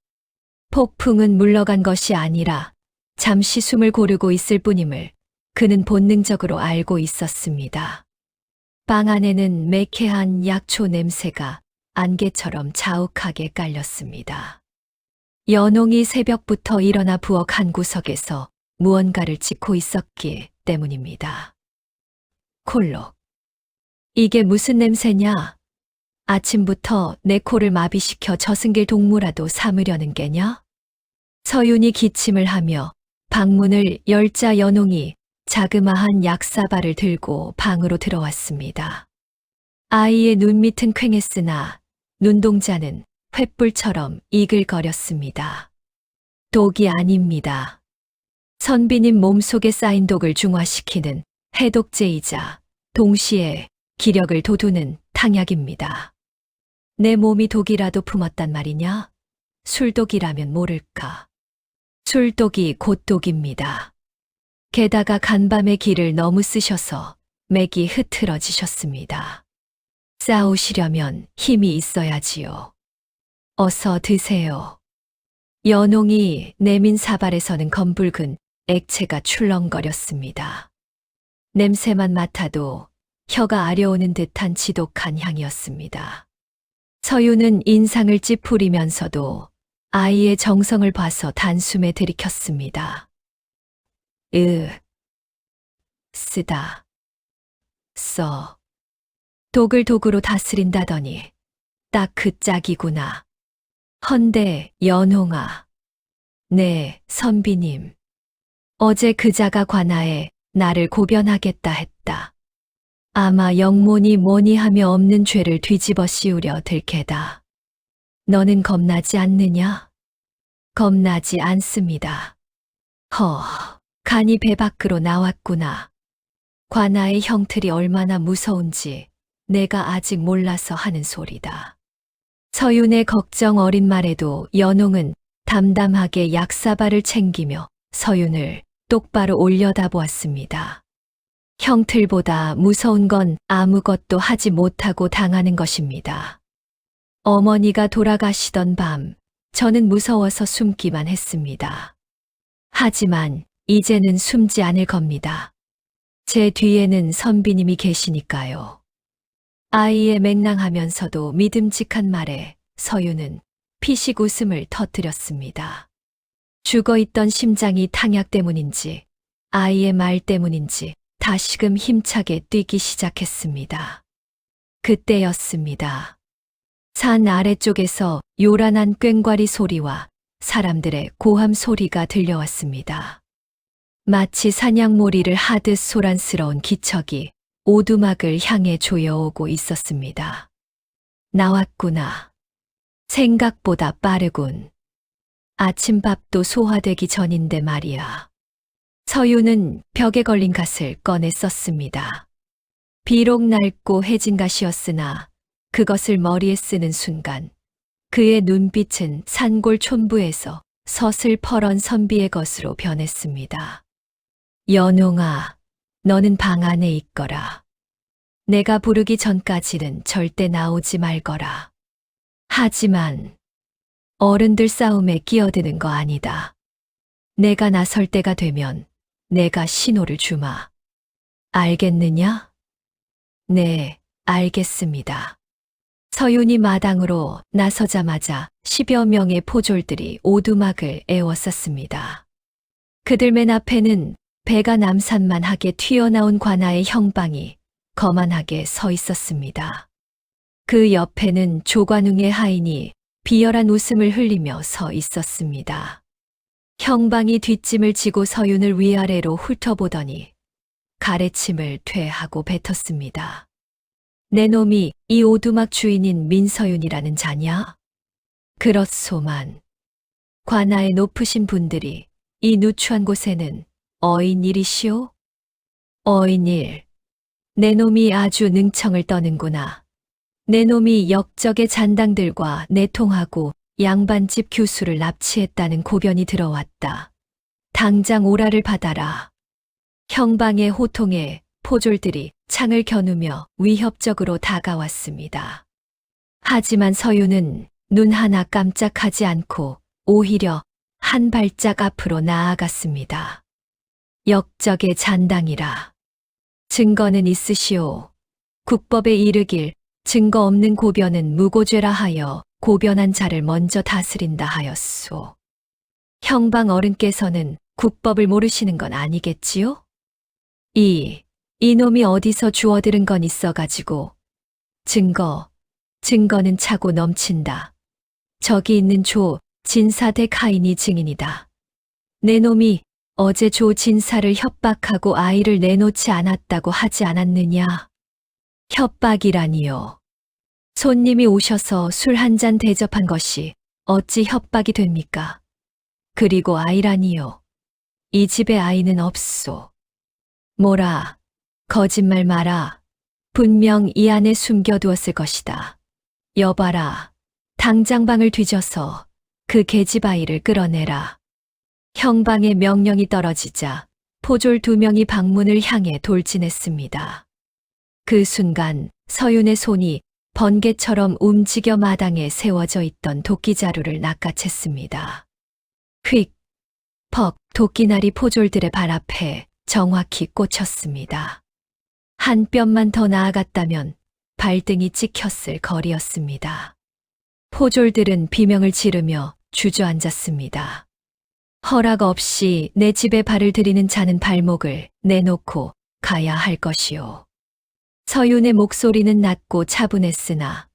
폭풍은 물러간 것이 아니라 잠시 숨을 고르고 있을 뿐임을 그는 본능적으로 알고 있었습니다. 방 안에는 매캐한 약초 냄새가 안개처럼 자욱하게 깔렸습니다. 연홍이 새벽부터 일어나 부엌 한 구석에서 무언가를 찍고 있었기 때문입니다. 콜록. 이게 무슨 냄새냐? 아침부터 내 코를 마비시켜 저승길 동무라도 삼으려는 게냐? 서윤이 기침을 하며 방문을 열자 연홍이 자그마한 약사발을 들고 방으로 들어왔습니다. 아이의 눈 밑은 퀭했으나 눈동자는 횃불처럼 이글거렸습니다. 독이 아닙니다. 선비님 몸속에 쌓인 독을 중화시키는 해독제이자 동시에 기력을 돋우는 탕약입니다. 내 몸이 독이라도 품었단 말이냐? 술독이라면 모를까. 술독이 곧 독입니다. 게다가 간밤에 기를 너무 쓰셔서 맥이 흐트러지셨습니다. 싸우시려면 힘이 있어야지요. 어서 드세요. 연홍이 내민 사발에서는 검붉은 액체가 출렁거렸습니다. 냄새만 맡아도 혀가 아려오는 듯한 지독한 향이었습니다. 서윤은 인상을 찌푸리면서도 아이의 정성을 봐서 단숨에 들이켰습니다. 쓰다, 써. 독을 독으로 다스린다더니 딱 그 짝이구나. 헌데 연홍아. 네, 선비님. 어제 그자가 관아에 나를 고변하겠다 했다. 아마 영모니 뭐니 하며 없는 죄를 뒤집어 씌우려 들캐다. 너는 겁나지 않느냐? 겁나지 않습니다. 간이 배 밖으로 나왔구나. 관아의 형틀이 얼마나 무서운지 내가 아직 몰라서 하는 소리다. 서윤의 걱정 어린 말에도 연홍은 담담하게 약사발을 챙기며 서윤을 똑바로 올려다 보았습니다. 형틀보다 무서운 건 아무것도 하지 못하고 당하는 것입니다. 어머니가 돌아가시던 밤, 저는 무서워서 숨기만 했습니다. 하지만 이제는 숨지 않을 겁니다. 제 뒤에는 선비님이 계시니까요. 아이의 맹랑하면서도 믿음직한 말에 서윤은 피식 웃음을 터뜨렸습니다. 죽어있던 심장이 탕약 때문인지 아이의 말 때문인지 다시금 힘차게 뛰기 시작했습니다. 그때였습니다. 산 아래쪽에서 요란한 꽹과리 소리와 사람들의 고함 소리가 들려왔습니다. 마치 사냥몰이를 하듯 소란스러운 기척이 오두막을 향해 조여오고 있었습니다. 나왔구나. 생각보다 빠르군. 아침밥도 소화되기 전인데 말이야. 서윤은 벽에 걸린 갓을 꺼내 썼습니다. 비록 낡고 해진 갓이었으나 그것을 머리에 쓰는 순간 그의 눈빛은 산골 촌부에서 서슬 펄언 선비의 것으로 변했습니다. 연홍아, 너는 방 안에 있거라. 내가 부르기 전까지는 절대 나오지 말거라. 하지만 어른들 싸움에 끼어드는 거 아니다. 내가 나설 때가 되면 내가 신호를 주마. 알겠느냐? 네, 알겠습니다. 서윤이 마당으로 나서자마자 10여 명의 포졸들이 오두막을 에워쌌습니다. 그들 맨 앞에는 배가 남산만하게 튀어나온 관아의 형방이 거만하게 서 있었습니다. 그 옆에는 조관웅의 하인이 비열한 웃음을 흘리며 서 있었습니다. 형방이 뒷짐을 지고 서윤을 위아래로 훑어보더니 가래침을 퇴하고 뱉었습니다. 내 놈이 이 오두막 주인인 민서윤이라는 자냐? 그렇소만. 관아에 높으신 분들이 이 누추한 곳에는 어인일이시오? 어인일. 내 놈이 아주 능청을 떠는구나. 내 놈이 역적의 잔당들과 내통하고 양반집 교수를 납치했다는 고변이 들어왔다. 당장 오라를 받아라. 형방의 호통에 포졸들이 창을 겨누며 위협적으로 다가왔습니다. 하지만 서윤은 눈 하나 깜짝하지 않고 오히려 한 발짝 앞으로 나아갔습니다. 역적의 잔당이라. 증거는 있으시오. 국법에 이르길 증거 없는 고변은 무고죄라 하여 고변한 자를 먼저 다스린다 하였소. 형방 어른께서는 국법을 모르시는 건 아니겠지요? 이놈이 어디서 주워들은 건 있어가지고 증거는 차고 넘친다. 저기 있는 조 진사댁 하인이 증인이다. 내 놈이 어제 조 진사를 협박하고 아이를 내놓지 않았다고 하지 않았느냐? 협박이라니요. 손님이 오셔서 술 한 잔 대접한 것이 어찌 협박이 됩니까? 그리고 아이라니요. 이 집에 아이는 없소. 뭐라, 거짓말 마라. 분명 이 안에 숨겨두었을 것이다. 여봐라, 당장 방을 뒤져서 그 계집 아이를 끌어내라. 형방의 명령이 떨어지자 포졸 2명이 방문을 향해 돌진했습니다. 그 순간 서윤의 손이 번개처럼 움직여 마당에 세워져 있던 도끼자루를 낚아챘습니다. 휙, 퍽, 도끼날이 포졸들의 발 앞에 정확히 꽂혔습니다. 한 뼘만 더 나아갔다면 발등이 찍혔을 거리였습니다. 포졸들은 비명을 지르며 주저앉았습니다. 허락 없이 내 집에 발을 들이는 자는 발목을 내놓고 가야 할 것이오. 서윤의 목소리는 낮고 차분했으나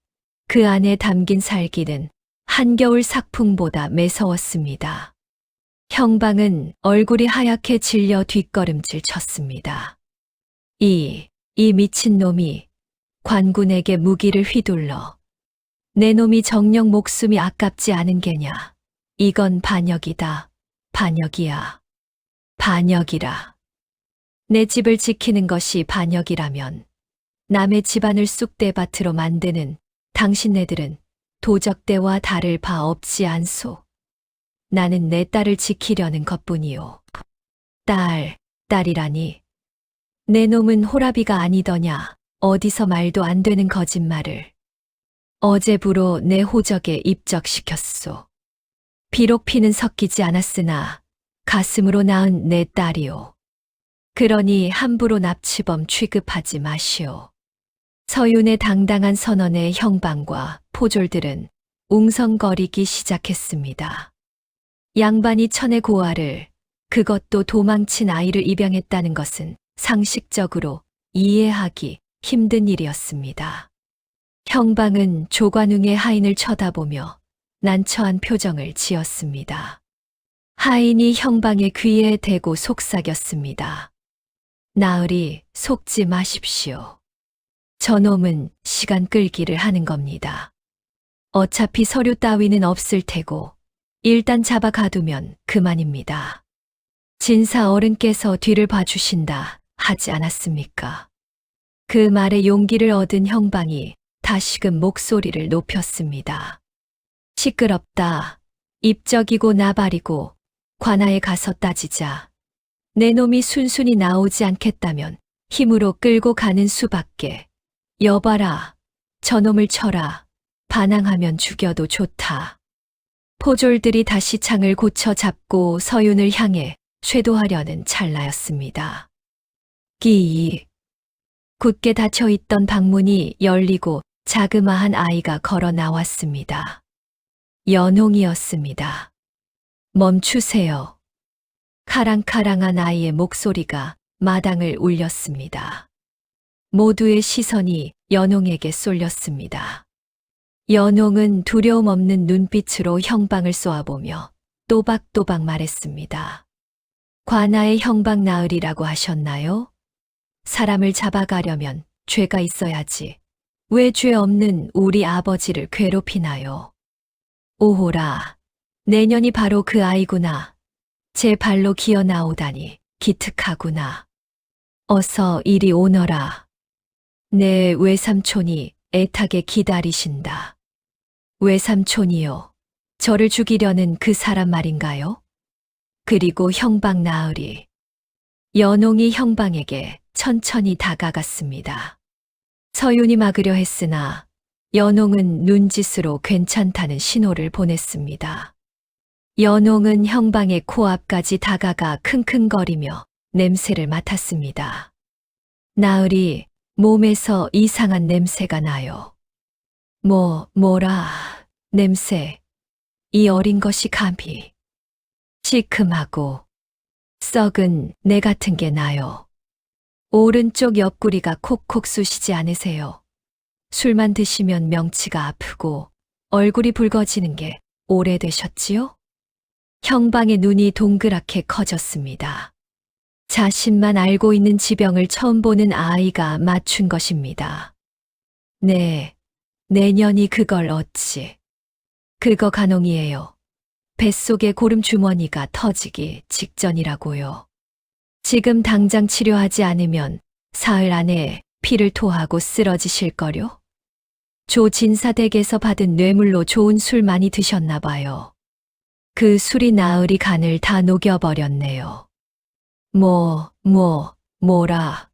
그 안에 담긴 살길은 한겨울 삭풍보다 매서웠습니다. 형방은 얼굴이 하얗게 질려 뒷걸음질 쳤습니다. 이 미친놈이 관군에게 무기를 휘둘러 내 놈이 정녕 목숨이 아깝지 않은 게냐. 이건 반역이다. 반역이야. 반역이라. 내 집을 지키는 것이 반역이라면 남의 집안을 쑥대밭으로 만드는 당신네들은 도적대와 다를 바 없지 않소. 나는 내 딸을 지키려는 것뿐이오. 딸이라니. 내 놈은 호라비가 아니더냐. 어디서 말도 안 되는 거짓말을. 어제부로 내 호적에 입적시켰소. 비록 피는 섞이지 않았으나 가슴으로 낳은 내 딸이오. 그러니 함부로 납치범 취급하지 마시오. 서윤의 당당한 선언에 형방과 포졸들은 웅성거리기 시작했습니다. 양반이 천의 고아를, 그것도 도망친 아이를 입양했다는 것은 상식적으로 이해하기 힘든 일이었습니다. 형방은 조관웅의 하인을 쳐다보며 난처한 표정을 지었습니다. 하인이 형방의 귀에 대고 속삭였습니다. 나으리, 속지 마십시오. 저놈은 시간 끌기를 하는 겁니다. 어차피 서류 따위는 없을 테고 일단 잡아 가두면 그만입니다. 진사 어른께서 뒤를 봐주신다 하지 않았습니까? 그 말에 용기를 얻은 형방이 다시금 목소리를 높였습니다. 시끄럽다. 입적이고 나발이고 관아에 가서 따지자. 내 놈이 순순히 나오지 않겠다면 힘으로 끌고 가는 수밖에. 여봐라. 저놈을 쳐라. 반항하면 죽여도 좋다. 포졸들이 다시 창을 고쳐 잡고 서윤을 향해 쇄도하려는 찰나였습니다. 끼익. 굳게 닫혀있던 방문이 열리고 자그마한 아이가 걸어 나왔습니다. 연홍이었습니다. 멈추세요. 카랑카랑한 아이의 목소리가 마당을 울렸습니다. 모두의 시선이 연홍에게 쏠렸습니다. 연홍은 두려움 없는 눈빛으로 형방을 쏘아보며 또박또박 말했습니다. 관아의 형방 나으리라고 하셨나요? 사람을 잡아가려면 죄가 있어야지. 왜 죄 없는 우리 아버지를 괴롭히나요? 오호라, 내년이 바로 그 아이구나. 제 발로 기어 나오다니 기특하구나. 어서 이리 오너라. 내 외삼촌이 애타게 기다리신다. 외삼촌이요. 저를 죽이려는 그 사람 말인가요? 그리고 형방 나으리. 연홍이 형방에게 천천히 다가갔습니다. 서윤이 막으려 했으나 연홍은 눈짓으로 괜찮다는 신호를 보냈습니다. 연홍은 형방의 코앞까지 다가가 킁킁거리며 냄새를 맡았습니다. 나으리, 몸에서 이상한 냄새가 나요. 뭐라, 냄새. 이 어린 것이 감히. 시큼하고 썩은 내 같은 게 나요. 오른쪽 옆구리가 콕콕 쑤시지 않으세요? 술만 드시면 명치가 아프고 얼굴이 붉어지는 게 오래되셨지요? 형방의 눈이 동그랗게 커졌습니다. 자신만 알고 있는 지병을 처음 보는 아이가 맞춘 것입니다. 네, 내년이 그걸 어찌. 그거 간홍이에요. 뱃속에 고름 주머니가 터지기 직전이라고요. 지금 당장 치료하지 않으면 사흘 안에 피를 토하고 쓰러지실 거요? 조 진사댁에서 받은 뇌물로 좋은 술 많이 드셨나 봐요. 그 술이 나으리 간을 다 녹여버렸네요. 뭐라,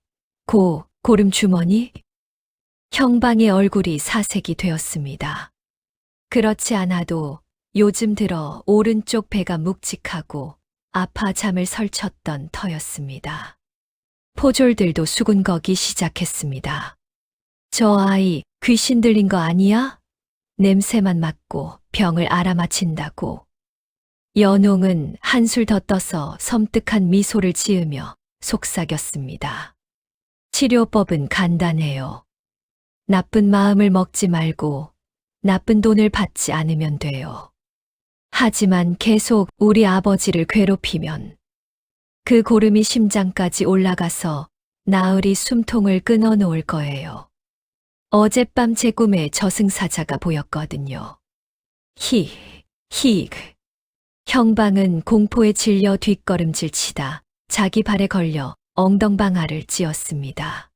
고름 주머니? 형방의 얼굴이 사색이 되었습니다. 그렇지 않아도 요즘 들어 오른쪽 배가 묵직하고 아파 잠을 설쳤던 터였습니다. 포졸들도 수군거기 시작했습니다. 저 아이 귀신 들린 거 아니야? 냄새만 맡고 병을 알아맞힌다고. 연홍은 한술 더 떠서 섬뜩한 미소를 지으며 속삭였습니다. 치료법은 간단해요. 나쁜 마음을 먹지 말고 나쁜 돈을 받지 않으면 돼요. 하지만 계속 우리 아버지를 괴롭히면 그 고름이 심장까지 올라가서 나으리 숨통을 끊어 놓을 거예요. 어젯밤 제 꿈에 저승사자가 보였거든요. 형방은 공포에 질려 뒷걸음질 치다 자기 발에 걸려 엉덩방아를 찧었습니다.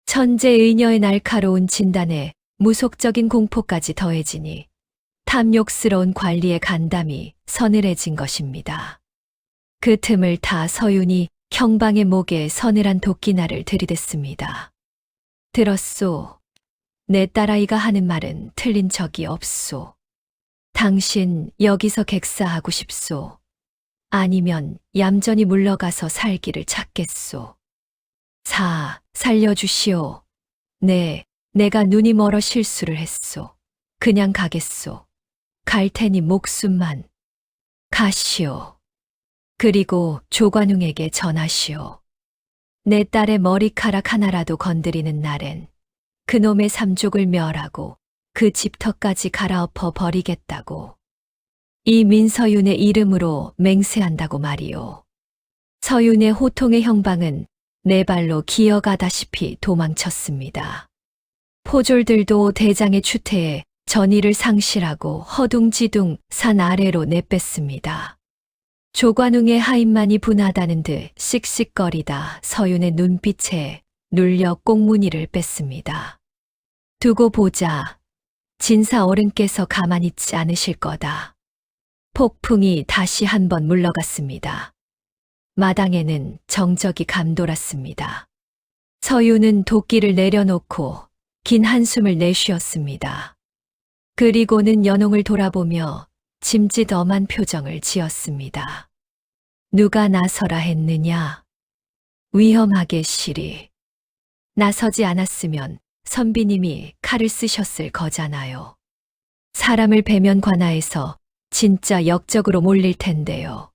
천재의녀의 날카로운 진단에 무속적인 공포까지 더해지니 탐욕스러운 관리의 간담이 서늘해진 것입니다. 그 틈을 타 서윤이 형방의 목에 서늘한 도끼날을 들이댔습니다. 들었소. 내 딸아이가 하는 말은 틀린 적이 없소. 당신 여기서 객사하고 싶소. 아니면 얌전히 물러가서 살기를 찾겠소. 살려주시오. 내가 눈이 멀어 실수를 했소. 그냥 가겠소. 갈 테니 목숨만. 가시오. 그리고 조관웅에게 전하시오. 내 딸의 머리카락 하나라도 건드리는 날엔 그놈의 삼족을 멸하고 그 집터까지 갈아엎어 버리겠다고. 이 민서윤의 이름으로 맹세한다고 말이오. 서윤의 호통의 형방은 네 발로 기어가다시피 도망쳤습니다. 포졸들도 대장의 추태에 전의를 상실하고 허둥지둥 산 아래로 내뺐습니다. 조관웅의 하인만이 분하다는 듯 씩씩거리다 서윤의 눈빛에 눌려 꽁무니를 뺐습니다. 두고 보자. 진사 어른께서 가만히 있지 않으실 거다. 폭풍이 다시 한번 물러갔습니다. 마당에는 정적이 감돌았습니다. 서윤은 도끼를 내려놓고 긴 한숨을 내쉬었습니다. 그리고는 연홍을 돌아보며 짐짓 엄한 표정을 지었습니다. 누가 나서라 했느냐? 위험하게 시리. 나서지 않았으면 선비님이 칼을 쓰셨을 거잖아요. 사람을 베면 관아에서 진짜 역적으로 몰릴 텐데요.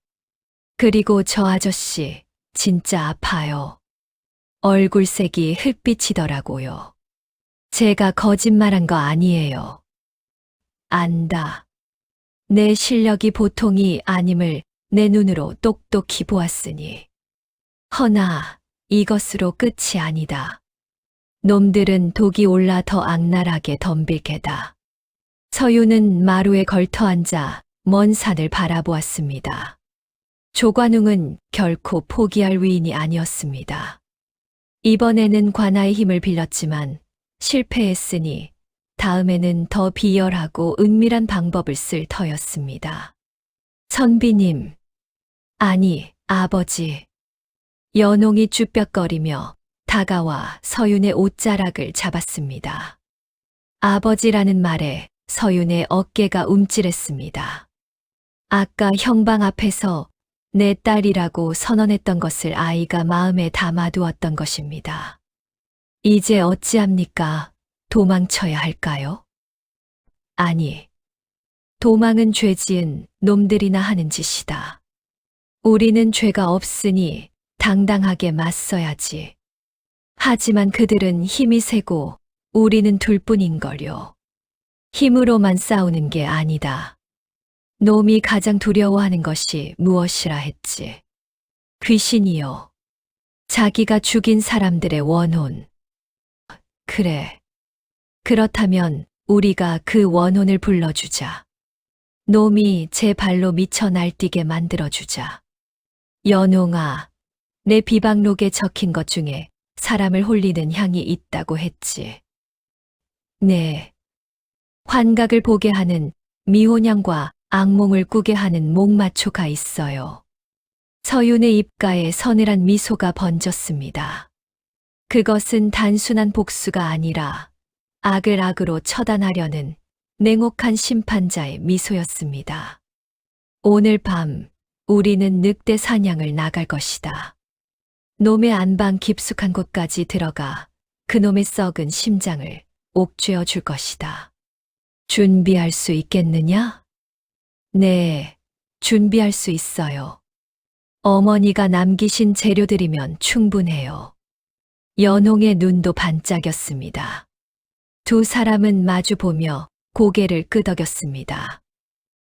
그리고 저 아저씨 진짜 아파요. 얼굴색이 흑빛이더라고요. 제가 거짓말한 거 아니에요. 안다. 내 실력이 보통이 아님을 내 눈으로 똑똑히 보았으니. 허나 이것으로 끝이 아니다. 놈들은 독이 올라 더 악랄하게 덤빌 게다. 서윤은 마루에 걸터 앉아 먼 산을 바라보았습니다. 조관웅은 결코 포기할 위인이 아니었습니다. 이번에는 관아의 힘을 빌렸지만 실패했으니 다음에는 더 비열하고 은밀한 방법을 쓸 터였습니다. 선비님, 아니, 아버지. 연홍이 쭈뼛거리며 다가와 서윤의 옷자락을 잡았습니다. 아버지라는 말에 서윤의 어깨가 움찔했습니다. 아까 형방 앞에서 내 딸이라고 선언했던 것을 아이가 마음에 담아두었던 것입니다. 이제 어찌합니까? 도망쳐야 할까요? 아니, 도망은 죄 지은 놈들이나 하는 짓이다. 우리는 죄가 없으니 당당하게 맞서야지. 하지만 그들은 힘이 세고 우리는 둘뿐인걸요. 힘으로만 싸우는 게 아니다. 놈이 가장 두려워하는 것이 무엇이라 했지? 귀신이요. 자기가 죽인 사람들의 원혼. 그래. 그렇다면 우리가 그 원혼을 불러주자. 놈이 제 발로 미쳐 날뛰게 만들어주자. 연홍아, 내 비방록에 적힌 것 중에 사람을 홀리는 향이 있다고 했지. 네. 환각을 보게 하는 미혼향과 악몽을 꾸게 하는 목마초가 있어요. 서윤의 입가에 서늘한 미소가 번졌습니다. 그것은 단순한 복수가 아니라 악을 악으로 처단하려는 냉혹한 심판자의 미소였습니다. 오늘 밤 우리는 늑대 사냥을 나갈 것이다. 놈의 안방 깊숙한 곳까지 들어가 그놈의 썩은 심장을 옥죄어 줄 것이다. 준비할 수 있겠느냐? 네, 준비할 수 있어요. 어머니가 남기신 재료들이면 충분해요. 연홍의 눈도 반짝였습니다. 두 사람은 마주보며 고개를 끄덕였습니다.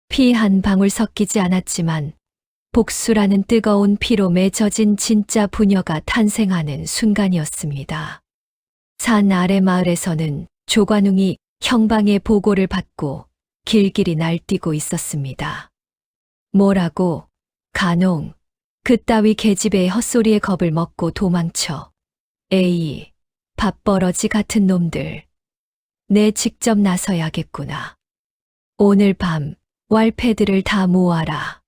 피 한 방울 섞이지 않았지만 복수라는 뜨거운 피로 맺어진 진짜 부녀가 탄생하는 순간이었습니다. 산 아래 마을에서는 조관웅이 형방의 보고를 받고 길길이 날뛰고 있었습니다. 뭐라고? 간홍, 그따위 계집애의 헛소리에 겁을 먹고 도망쳐. 에이, 밥버러지 같은 놈들. 내 직접 나서야겠구나. 오늘 밤 왈패들을 다 모아라.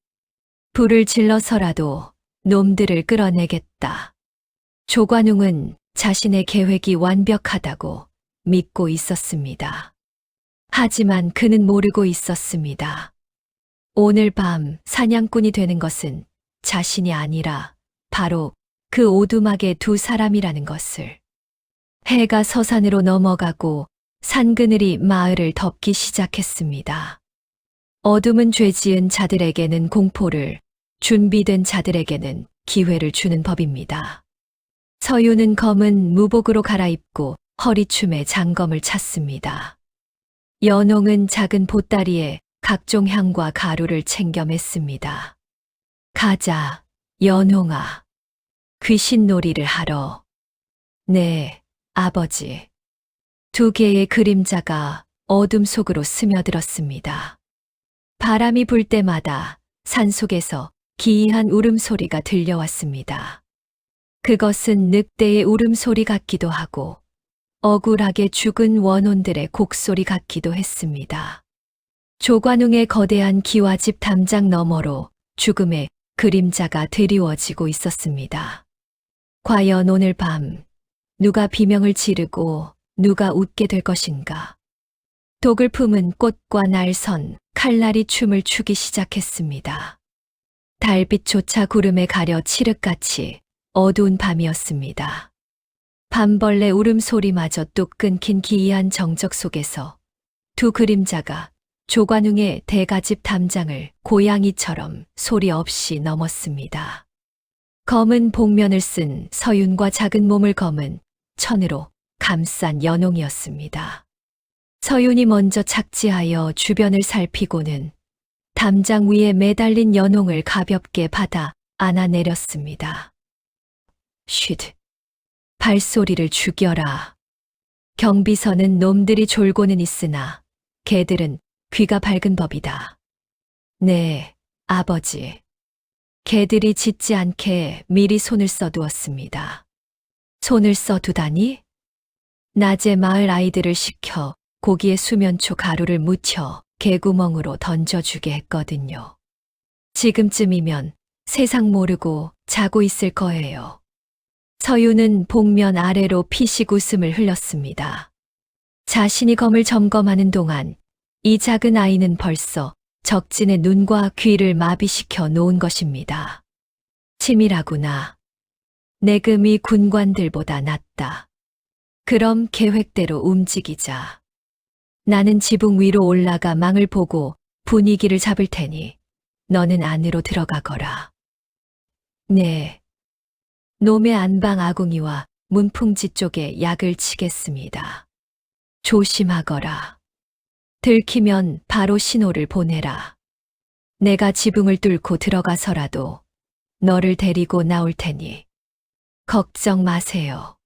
불을 질러서라도 놈들을 끌어내겠다. 조관웅은 자신의 계획이 완벽하다고 믿고 있었습니다. 하지만 그는 모르고 있었습니다. 오늘 밤 사냥꾼이 되는 것은 자신이 아니라 바로 그 오두막의 두 사람이라는 것을. 해가 서산으로 넘어가고 산그늘이 마을을 덮기 시작했습니다. 어둠은 죄지은 자들에게는 공포를, 준비된 자들에게는 기회를 주는 법입니다. 서유는 검은 무복으로 갈아입고 허리춤에 장검을 찼습니다. 연홍은 작은 보따리에 각종 향과 가루를 챙겨 맸습니다. 가자, 연홍아. 귀신놀이를 하러. 네, 아버지. 두 개의 그림자가 어둠 속으로 스며들었습니다. 바람이 불 때마다 산속에서 기이한 울음소리가 들려왔습니다. 그것은 늑대의 울음소리 같기도 하고 억울하게 죽은 원혼들의 곡소리 같기도 했습니다. 조관웅의 거대한 기와집 담장 너머로 죽음의 그림자가 드리워지고 있었습니다. 과연 오늘 밤 누가 비명을 지르고 누가 웃게 될 것인가? 독을 품은 꽃과 날선, 칼날이 춤을 추기 시작했습니다. 달빛조차 구름에 가려 칠흑같이 어두운 밤이었습니다. 밤벌레 울음소리마저 뚝 끊긴 기이한 정적 속에서 두 그림자가 조관웅의 대가집 담장을 고양이처럼 소리 없이 넘었습니다. 검은 복면을 쓴 서윤과 작은 몸을 검은 천으로 감싼 연홍이었습니다. 서윤이 먼저 착지하여 주변을 살피고는 담장 위에 매달린 연홍을 가볍게 받아 안아내렸습니다. 쉿. 발소리를 죽여라. 경비서는 놈들이 졸고는 있으나 개들은 귀가 밝은 법이다. 네, 아버지. 개들이 짖지 않게 미리 손을 써두었습니다. 손을 써두다니? 낮에 마을 아이들을 시켜 고기에 수면초 가루를 묻혀 개구멍으로 던져주게 했거든요. 지금쯤이면 세상 모르고 자고 있을 거예요. 서유는 복면 아래로 피식 웃음을 흘렸습니다. 자신이 검을 점검하는 동안 이 작은 아이는 벌써 적진의 눈과 귀를 마비시켜 놓은 것입니다. 치밀하구나. 내금이 군관들보다 낫다. 그럼 계획대로 움직이자. 나는 지붕 위로 올라가 망을 보고 분위기를 잡을 테니 너는 안으로 들어가거라. 네. 놈의 안방 아궁이와 문풍지 쪽에 약을 치겠습니다. 조심하거라. 들키면 바로 신호를 보내라. 내가 지붕을 뚫고 들어가서라도 너를 데리고 나올 테니 걱정 마세요.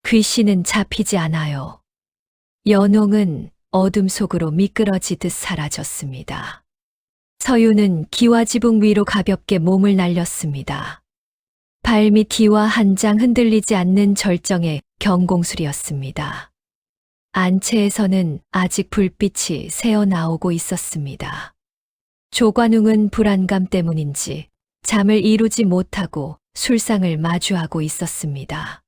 귀신은 잡히지 않아요. 연홍은 어둠 속으로 미끄러지듯 사라졌습니다. 서유는 기와 지붕 위로 가볍게 몸을 날렸습니다. 발밑 기와 한 장 흔들리지 않는 절정의 경공술이었습니다. 안채에서는 아직 불빛이 새어나오고 있었습니다. 조관웅은 불안감 때문인지 잠을 이루지 못하고 술상을 마주하고 있었습니다.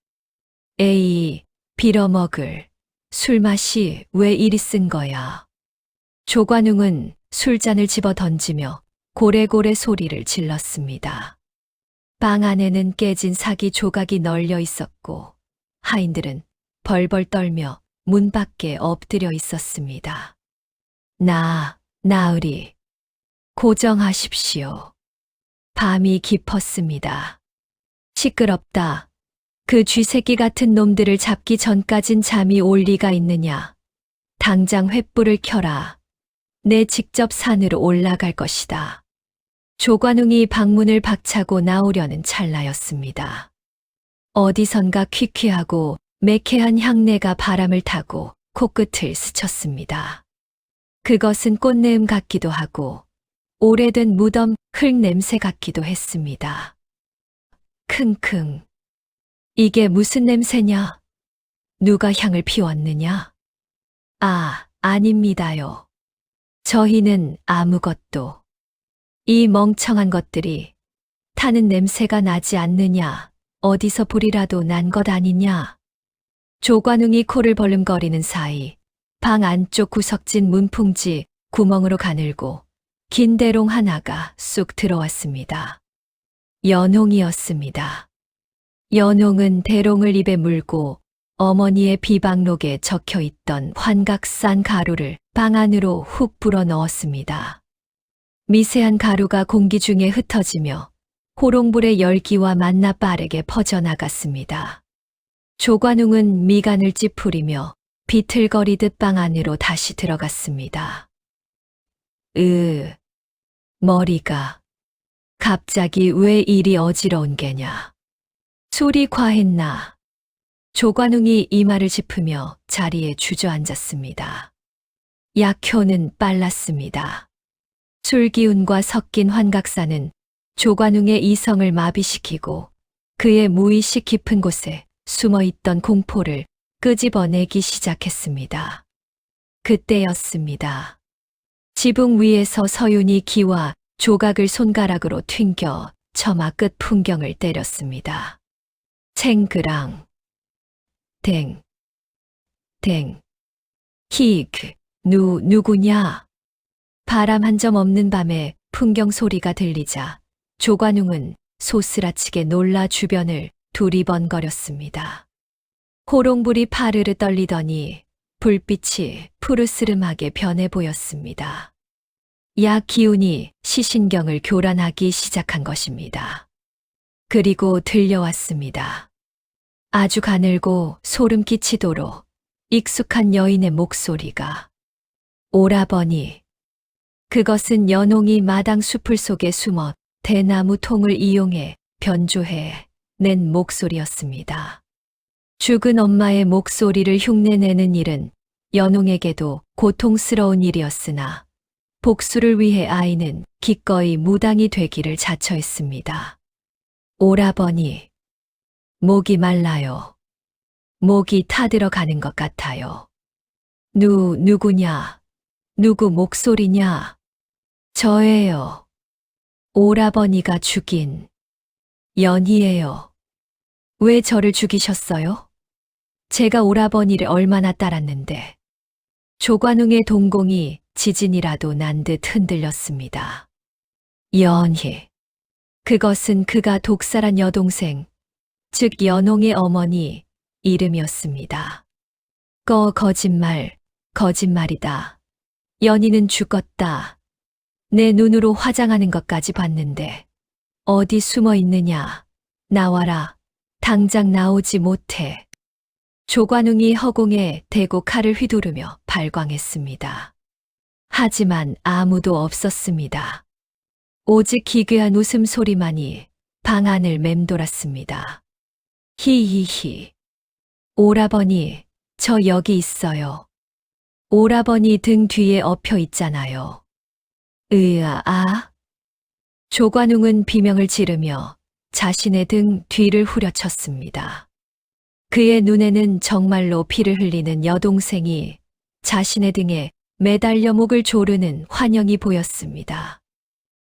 에이, 빌어먹을. 술맛이 왜 이리 쓴 거야? 조관웅은 술잔을 집어 던지며 고래고래 소리를 질렀습니다. 방 안에는 깨진 사기 조각이 널려 있었고 하인들은 벌벌 떨며 문 밖에 엎드려 있었습니다. 나으리. 고정하십시오. 밤이 깊었습니다. 시끄럽다. 그 쥐새끼 같은 놈들을 잡기 전까진 잠이 올 리가 있느냐. 당장 횃불을 켜라. 내 직접 산으로 올라갈 것이다. 조관웅이 방문을 박차고 나오려는 찰나였습니다. 어디선가 퀴퀴하고 매캐한 향내가 바람을 타고 코끝을 스쳤습니다. 그것은 꽃내음 같기도 하고 오래된 무덤 흙 냄새 같기도 했습니다. 킁킁. 이게 무슨 냄새냐? 누가 향을 피웠느냐? 아, 아닙니다요. 저희는 아무것도. 이 멍청한 것들이 타는 냄새가 나지 않느냐? 어디서 불이라도 난 것 아니냐? 조관웅이 코를 벌름거리는 사이 방 안쪽 구석진 문풍지 구멍으로 가늘고 긴 대롱 하나가 쑥 들어왔습니다. 연홍이었습니다. 연홍은 대롱을 입에 물고 어머니의 비방록에 적혀 있던 환각산 가루를 방 안으로 훅 불어 넣었습니다. 미세한 가루가 공기 중에 흩어지며 호롱불의 열기와 만나 빠르게 퍼져나갔습니다. 조관웅은 미간을 찌푸리며 비틀거리듯 방 안으로 다시 들어갔습니다. 머리가 갑자기 왜 이리 어지러운 게냐. 술이 과했나. 조관웅이 이마를 짚으며 자리에 주저앉았습니다. 약효는 빨랐습니다. 술기운과 섞인 환각산은 조관웅의 이성을 마비시키고 그의 무의식 깊은 곳에 숨어있던 공포를 끄집어내기 시작했습니다. 그때였습니다. 지붕 위에서 서윤이 기와 조각을 손가락으로 튕겨 처마 끝 풍경을 때렸습니다. 챙그랑 댕 누구냐? 바람 한 점 없는 밤에 풍경 소리가 들리자 조관웅은 소스라치게 놀라 주변을 두리번거렸습니다. 호롱불이 파르르 떨리더니 불빛이 푸르스름하게 변해 보였습니다. 약 기운이 시신경을 교란하기 시작한 것입니다. 그리고 들려왔습니다. 아주 가늘고 소름 끼치도록 익숙한 여인의 목소리가. 오라버니. 그것은 연홍이 마당 수풀 속에 숨어 대나무 통을 이용해 변조해 낸 목소리였습니다. 죽은 엄마의 목소리를 흉내내는 일은 연홍에게도 고통스러운 일이었으나 복수를 위해 아이는 기꺼이 무당이 되기를 자처했습니다. 오라버니, 목이 말라요. 목이 타들어가는 것 같아요. 누구냐? 누구 목소리냐? 저예요. 오라버니가 죽인 연희예요. 왜 저를 죽이셨어요? 제가 오라버니를 얼마나 따랐는데. 조관웅의 동공이 지진이라도 난 듯 흔들렸습니다. 연희. 그것은 그가 독살한 여동생, 즉 연홍의 어머니 이름이었습니다. 거짓말이다. 연희는 죽었다. 내 눈으로 화장하는 것까지 봤는데 어디 숨어 있느냐? 나와라. 당장 나오지 못해. 조관웅이 허공에 대고 칼을 휘두르며 발광했습니다. 하지만 아무도 없었습니다. 오직 기괴한 웃음소리만이 방 안을 맴돌았습니다. 히히히. 오라버니, 저 여기 있어요. 오라버니 등 뒤에 엎여 있잖아요. 조관웅은 비명을 지르며 자신의 등 뒤를 후려쳤습니다. 그의 눈에는 정말로 피를 흘리는 여동생이 자신의 등에 매달려 목을 조르는 환영이 보였습니다.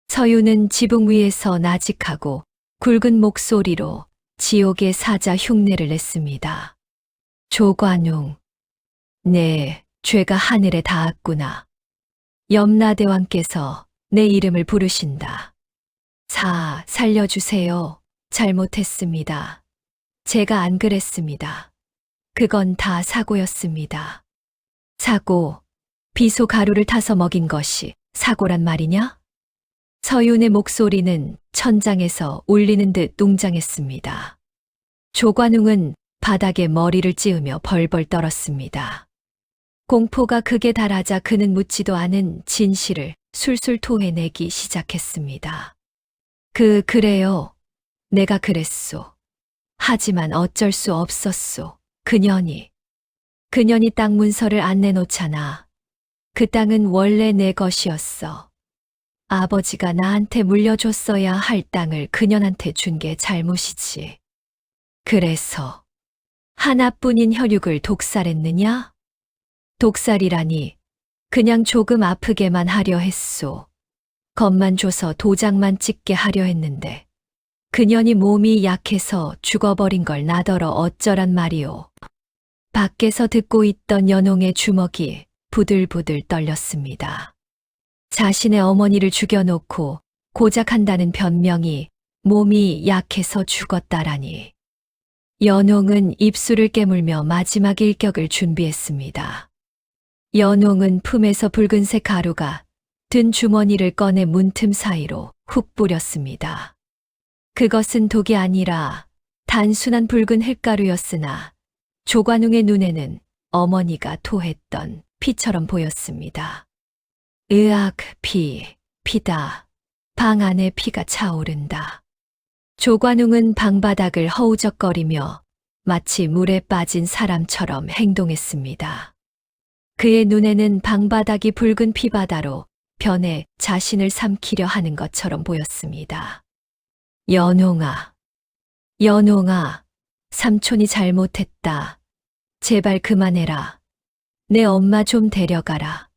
서유는 지붕 위에서 나직하고 굵은 목소리로 지옥의 사자 흉내를 냈습니다. 조관웅, 네, 죄가 하늘에 닿았구나. 염라대왕께서 내 이름을 부르신다. 살려주세요. 잘못했습니다. 제가 안 그랬습니다. 그건 다 사고였습니다. 사고, 비소 가루를 타서 먹인 것이 사고란 말이냐? 서윤의 목소리는 천장에서 울리는 듯 웅장했습니다. 조관웅은 바닥에 머리를 찌으며 벌벌 떨었습니다. 공포가 극에 달하자 그는 묻지도 않은 진실을 술술 토해내기 시작했습니다. 그래요. 내가 그랬소. 하지만 어쩔 수 없었소. 그년이 땅 문서를 안 내놓잖아. 그 땅은 원래 내 것이었어. 아버지가 나한테 물려줬어야 할 땅을 그년한테 준 게 잘못이지. 그래서 하나뿐인 혈육을 독살했느냐? 독살이라니 그냥 조금 아프게만 하려 했소. 겁만 줘서 도장만 찍게 하려 했는데 그년이 몸이 약해서 죽어버린 걸 나더러 어쩌란 말이오. 밖에서 듣고 있던 연홍의 주먹이 부들부들 떨렸습니다. 자신의 어머니를 죽여놓고 고작 한다는 변명이 몸이 약해서 죽었다라니. 연홍은 입술을 깨물며 마지막 일격을 준비했습니다. 연홍은 품에서 붉은색 가루가 든 주머니를 꺼내 문틈 사이로 훅 뿌렸습니다. 그것은 독이 아니라 단순한 붉은 흙가루였으나 조관웅의 눈에는 어머니가 토했던 피처럼 보였습니다. 으악, 피다. 방 안에 피가 차오른다. 조관웅은 방바닥을 허우적거리며 마치 물에 빠진 사람처럼 행동했습니다. 그의 눈에는 방바닥이 붉은 피바다로 변해 자신을 삼키려 하는 것처럼 보였습니다. 연홍아, 삼촌이 잘못했다. 제발 그만해라. 내 엄마 좀 데려가라.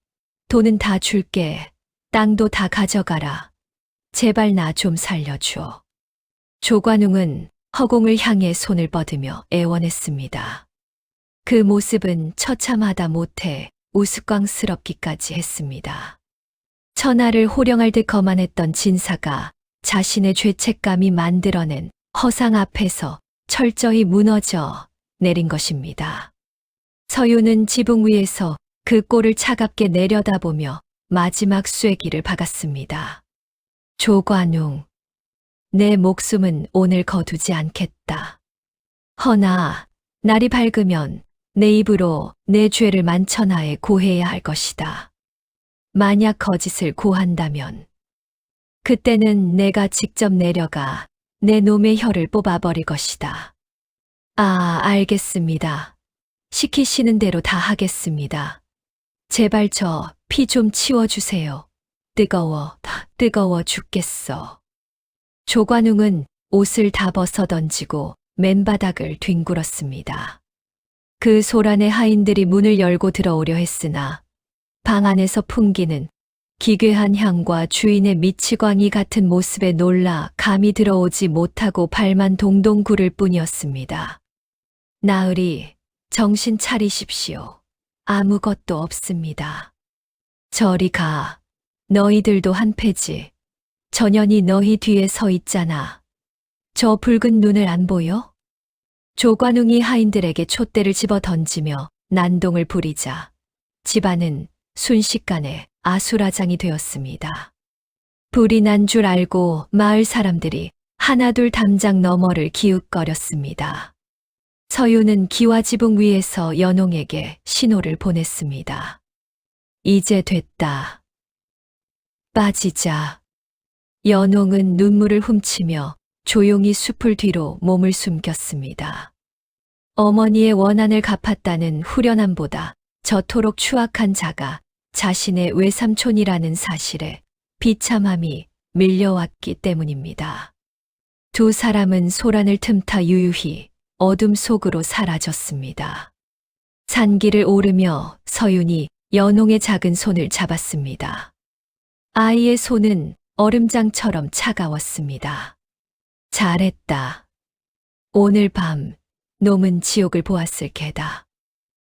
돈은 다 줄게. 땅도 다 가져가라. 제발 나 좀 살려줘. 조관웅은 허공을 향해 손을 뻗으며 애원했습니다. 그 모습은 처참하다 못해 우스꽝스럽기까지 했습니다. 천하를 호령할 듯 거만했던 진사가 자신의 죄책감이 만들어낸 허상 앞에서 철저히 무너져 내린 것입니다. 서유는 지붕 위에서 그 꼴을 차갑게 내려다보며 마지막 쐐기를 박았습니다. 조관웅, 내 목숨은 오늘 거두지 않겠다. 허나 날이 밝으면 내 입으로 내 죄를 만천하에 고해야 할 것이다. 만약 거짓을 고한다면 그때는 내가 직접 내려가 내 놈의 혀를 뽑아버릴 것이다. 알겠습니다. 시키시는 대로 다 하겠습니다. 제발 저 피 좀 치워주세요. 뜨거워 죽겠어. 조관웅은 옷을 다 벗어 던지고 맨바닥을 뒹굴었습니다. 그 소란의 하인들이 문을 열고 들어오려 했으나 방 안에서 풍기는 기괴한 향과 주인의 미치광이 같은 모습에 놀라 감히 들어오지 못하고 발만 동동 구를 뿐이었습니다. 나으리, 정신 차리십시오. 아무것도 없습니다. 저리 가. 너희들도 한패지. 전현이 너희 뒤에 서 있잖아. 저 붉은 눈을 안 보여? 조관웅이 하인들에게 촛대를 집어 던지며 난동을 부리자 집안은 순식간에 아수라장이 되었습니다. 불이 난 줄 알고 마을 사람들이 하나둘 담장 너머를 기웃거렸습니다. 서유는 기와지붕 위에서 연홍에게 신호를 보냈습니다. 이제 됐다. 빠지자. 연홍은 눈물을 훔치며 조용히 숲을 뒤로 몸을 숨겼습니다. 어머니의 원한을 갚았다는 후련함보다 저토록 추악한 자가 자신의 외삼촌이라는 사실에 비참함이 밀려왔기 때문입니다. 두 사람은 소란을 틈타 유유히 어둠 속으로 사라졌습니다. 산길을 오르며 서윤이 연홍의 작은 손을 잡았습니다. 아이의 손은 얼음장처럼 차가웠습니다. 잘했다. 오늘 밤 놈은 지옥을 보았을 게다.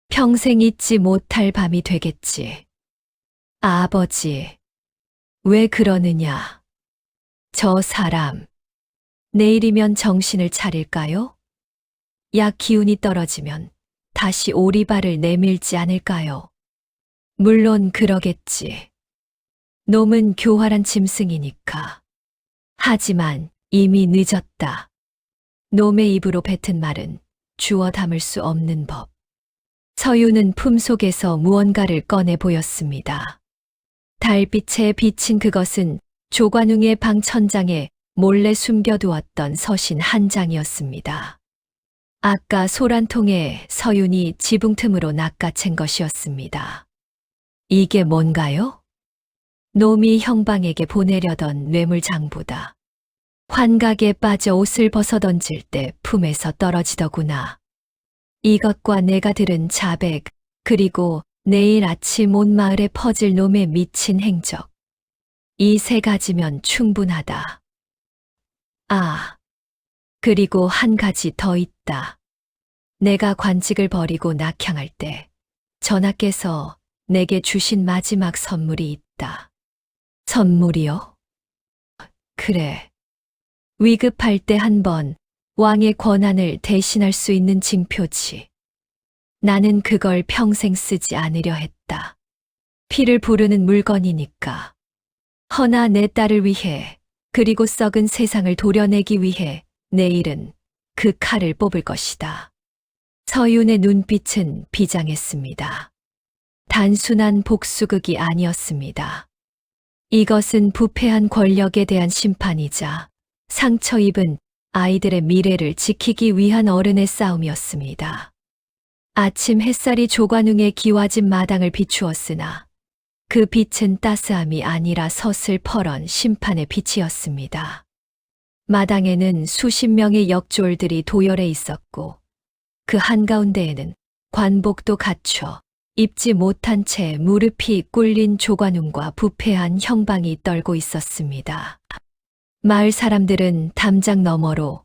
평생 잊지 못할 밤이 되겠지. 아버지, 왜 그러느냐? 저 사람, 내일이면 정신을 차릴까요? 약 기운이 떨어지면 다시 오리발을 내밀지 않을까요? 물론 그러겠지. 놈은 교활한 짐승이니까. 하지만 이미 늦었다. 놈의 입으로 뱉은 말은 주워 담을 수 없는 법. 서유는 품속에서 무언가를 꺼내 보였습니다. 달빛에 비친 그것은 조관웅의 방 천장에 몰래 숨겨두었던 서신 한 장이었습니다. 아까 소란통에 서윤이 지붕 틈으로 낚아챈 것이었습니다. 이게 뭔가요? 놈이 형방에게 보내려던 뇌물장부다. 환각에 빠져 옷을 벗어던질 때 품에서 떨어지더구나. 이것과 내가 들은 자백, 그리고 내일 아침 온 마을에 퍼질 놈의 미친 행적. 이 세 가지면 충분하다. 아, 그리고 한 가지 더 있다. 내가 관직을 버리고 낙향할 때 전하께서 내게 주신 마지막 선물이 있다. 선물이요? 그래. 위급할 때 한 번 왕의 권한을 대신할 수 있는 징표지. 나는 그걸 평생 쓰지 않으려 했다. 피를 부르는 물건이니까. 허나 내 딸을 위해, 그리고 썩은 세상을 도려내기 위해 내일은 그 칼을 뽑을 것이다. 서윤의 눈빛은 비장했습니다. 단순한 복수극이 아니었습니다. 이것은 부패한 권력에 대한 심판이자 상처 입은 아이들의 미래를 지키기 위한 어른의 싸움이었습니다. 아침 햇살이 조관웅의 기와진 마당을 비추었으나 그 빛은 따스함이 아니라 서슬퍼런 심판의 빛이었습니다. 마당에는 수십 명의 역졸들이 도열해 있었고 그 한가운데에는 관복도 갖춰 입지 못한 채 무릎이 꿇린 조관웅과 부패한 형방이 떨고 있었습니다. 마을 사람들은 담장 너머로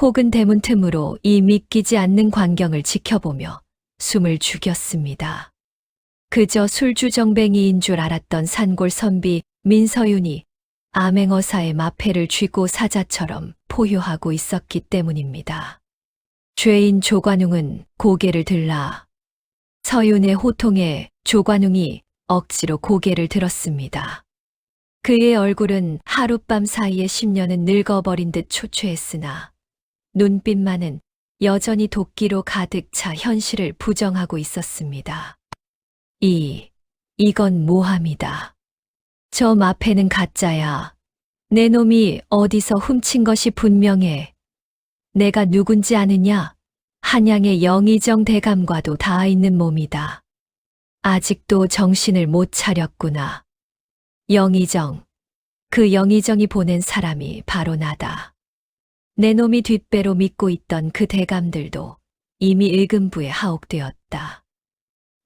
혹은 대문 틈으로 이 믿기지 않는 광경을 지켜보며 숨을 죽였습니다. 그저 술주정뱅이인 줄 알았던 산골 선비 민서윤이 암행어사의 마패를 쥐고 사자처럼 포효하고 있었기 때문입니다. 죄인 조관웅은 고개를 들라. 서윤의 호통에 조관웅이 억지로 고개를 들었습니다. 그의 얼굴은 하룻밤 사이에 10년은 늙어버린 듯 초췌했으나 눈빛만은 여전히 도끼로 가득 차 현실을 부정하고 있었습니다. 이건 모함이다. 저 마패는 가짜야. 내 놈이 어디서 훔친 것이 분명해. 내가 누군지 아느냐? 한양의 영의정 대감과도 닿아 있는 몸이다. 아직도 정신을 못 차렸구나. 영의정. 그 영의정이 보낸 사람이 바로 나다. 내 놈이 뒷배로 믿고 있던 그 대감들도 이미 일금부에 하옥되었다.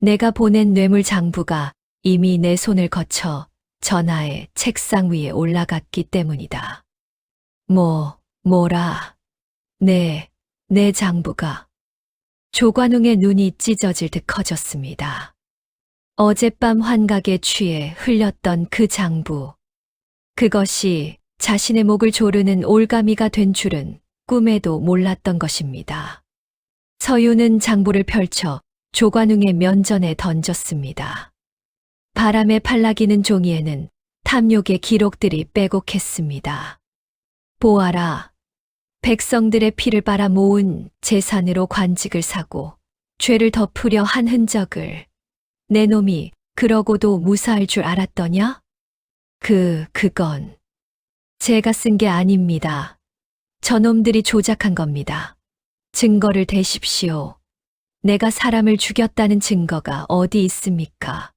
내가 보낸 뇌물 장부가 이미 내 손을 거쳐 전하의 책상 위에 올라갔기 때문이다. 뭐라. 내 장부가. 조관웅의 눈이 찢어질 듯 커졌습니다. 어젯밤 환각에 취해 흘렸던 그 장부. 그것이 자신의 목을 조르는 올가미가 된 줄은 꿈에도 몰랐던 것입니다. 서윤은 장부를 펼쳐 조관웅의 면전에 던졌습니다. 바람에 팔락이는 종이에는 탐욕의 기록들이 빼곡했습니다. 보아라. 백성들의 피를 빨아 모은 재산으로 관직을 사고 죄를 덮으려 한 흔적을 내 놈이 그러고도 무사할 줄 알았더냐? 그건 제가 쓴 게 아닙니다. 저놈들이 조작한 겁니다. 증거를 대십시오. 내가 사람을 죽였다는 증거가 어디 있습니까?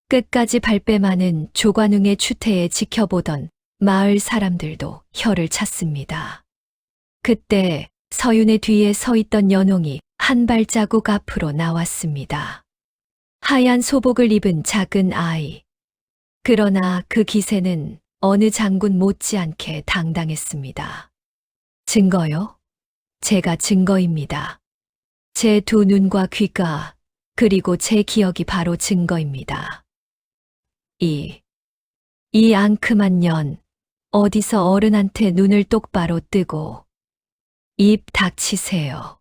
끝까지 발뺌하는 조관웅의 추태에 지켜보던 마을 사람들도 혀를 찼습니다. 그때 서윤의 뒤에 서 있던 연홍이 한 발자국 앞으로 나왔습니다. 하얀 소복을 입은 작은 아이. 그러나 그 기세는 어느 장군 못지않게 당당했습니다. 증거요? 제가 증거입니다. 제 두 눈과 귀가, 그리고 제 기억이 바로 증거입니다. 이 앙큼한 년, 어디서 어른한테 눈을 똑바로 뜨고 입 닥치세요.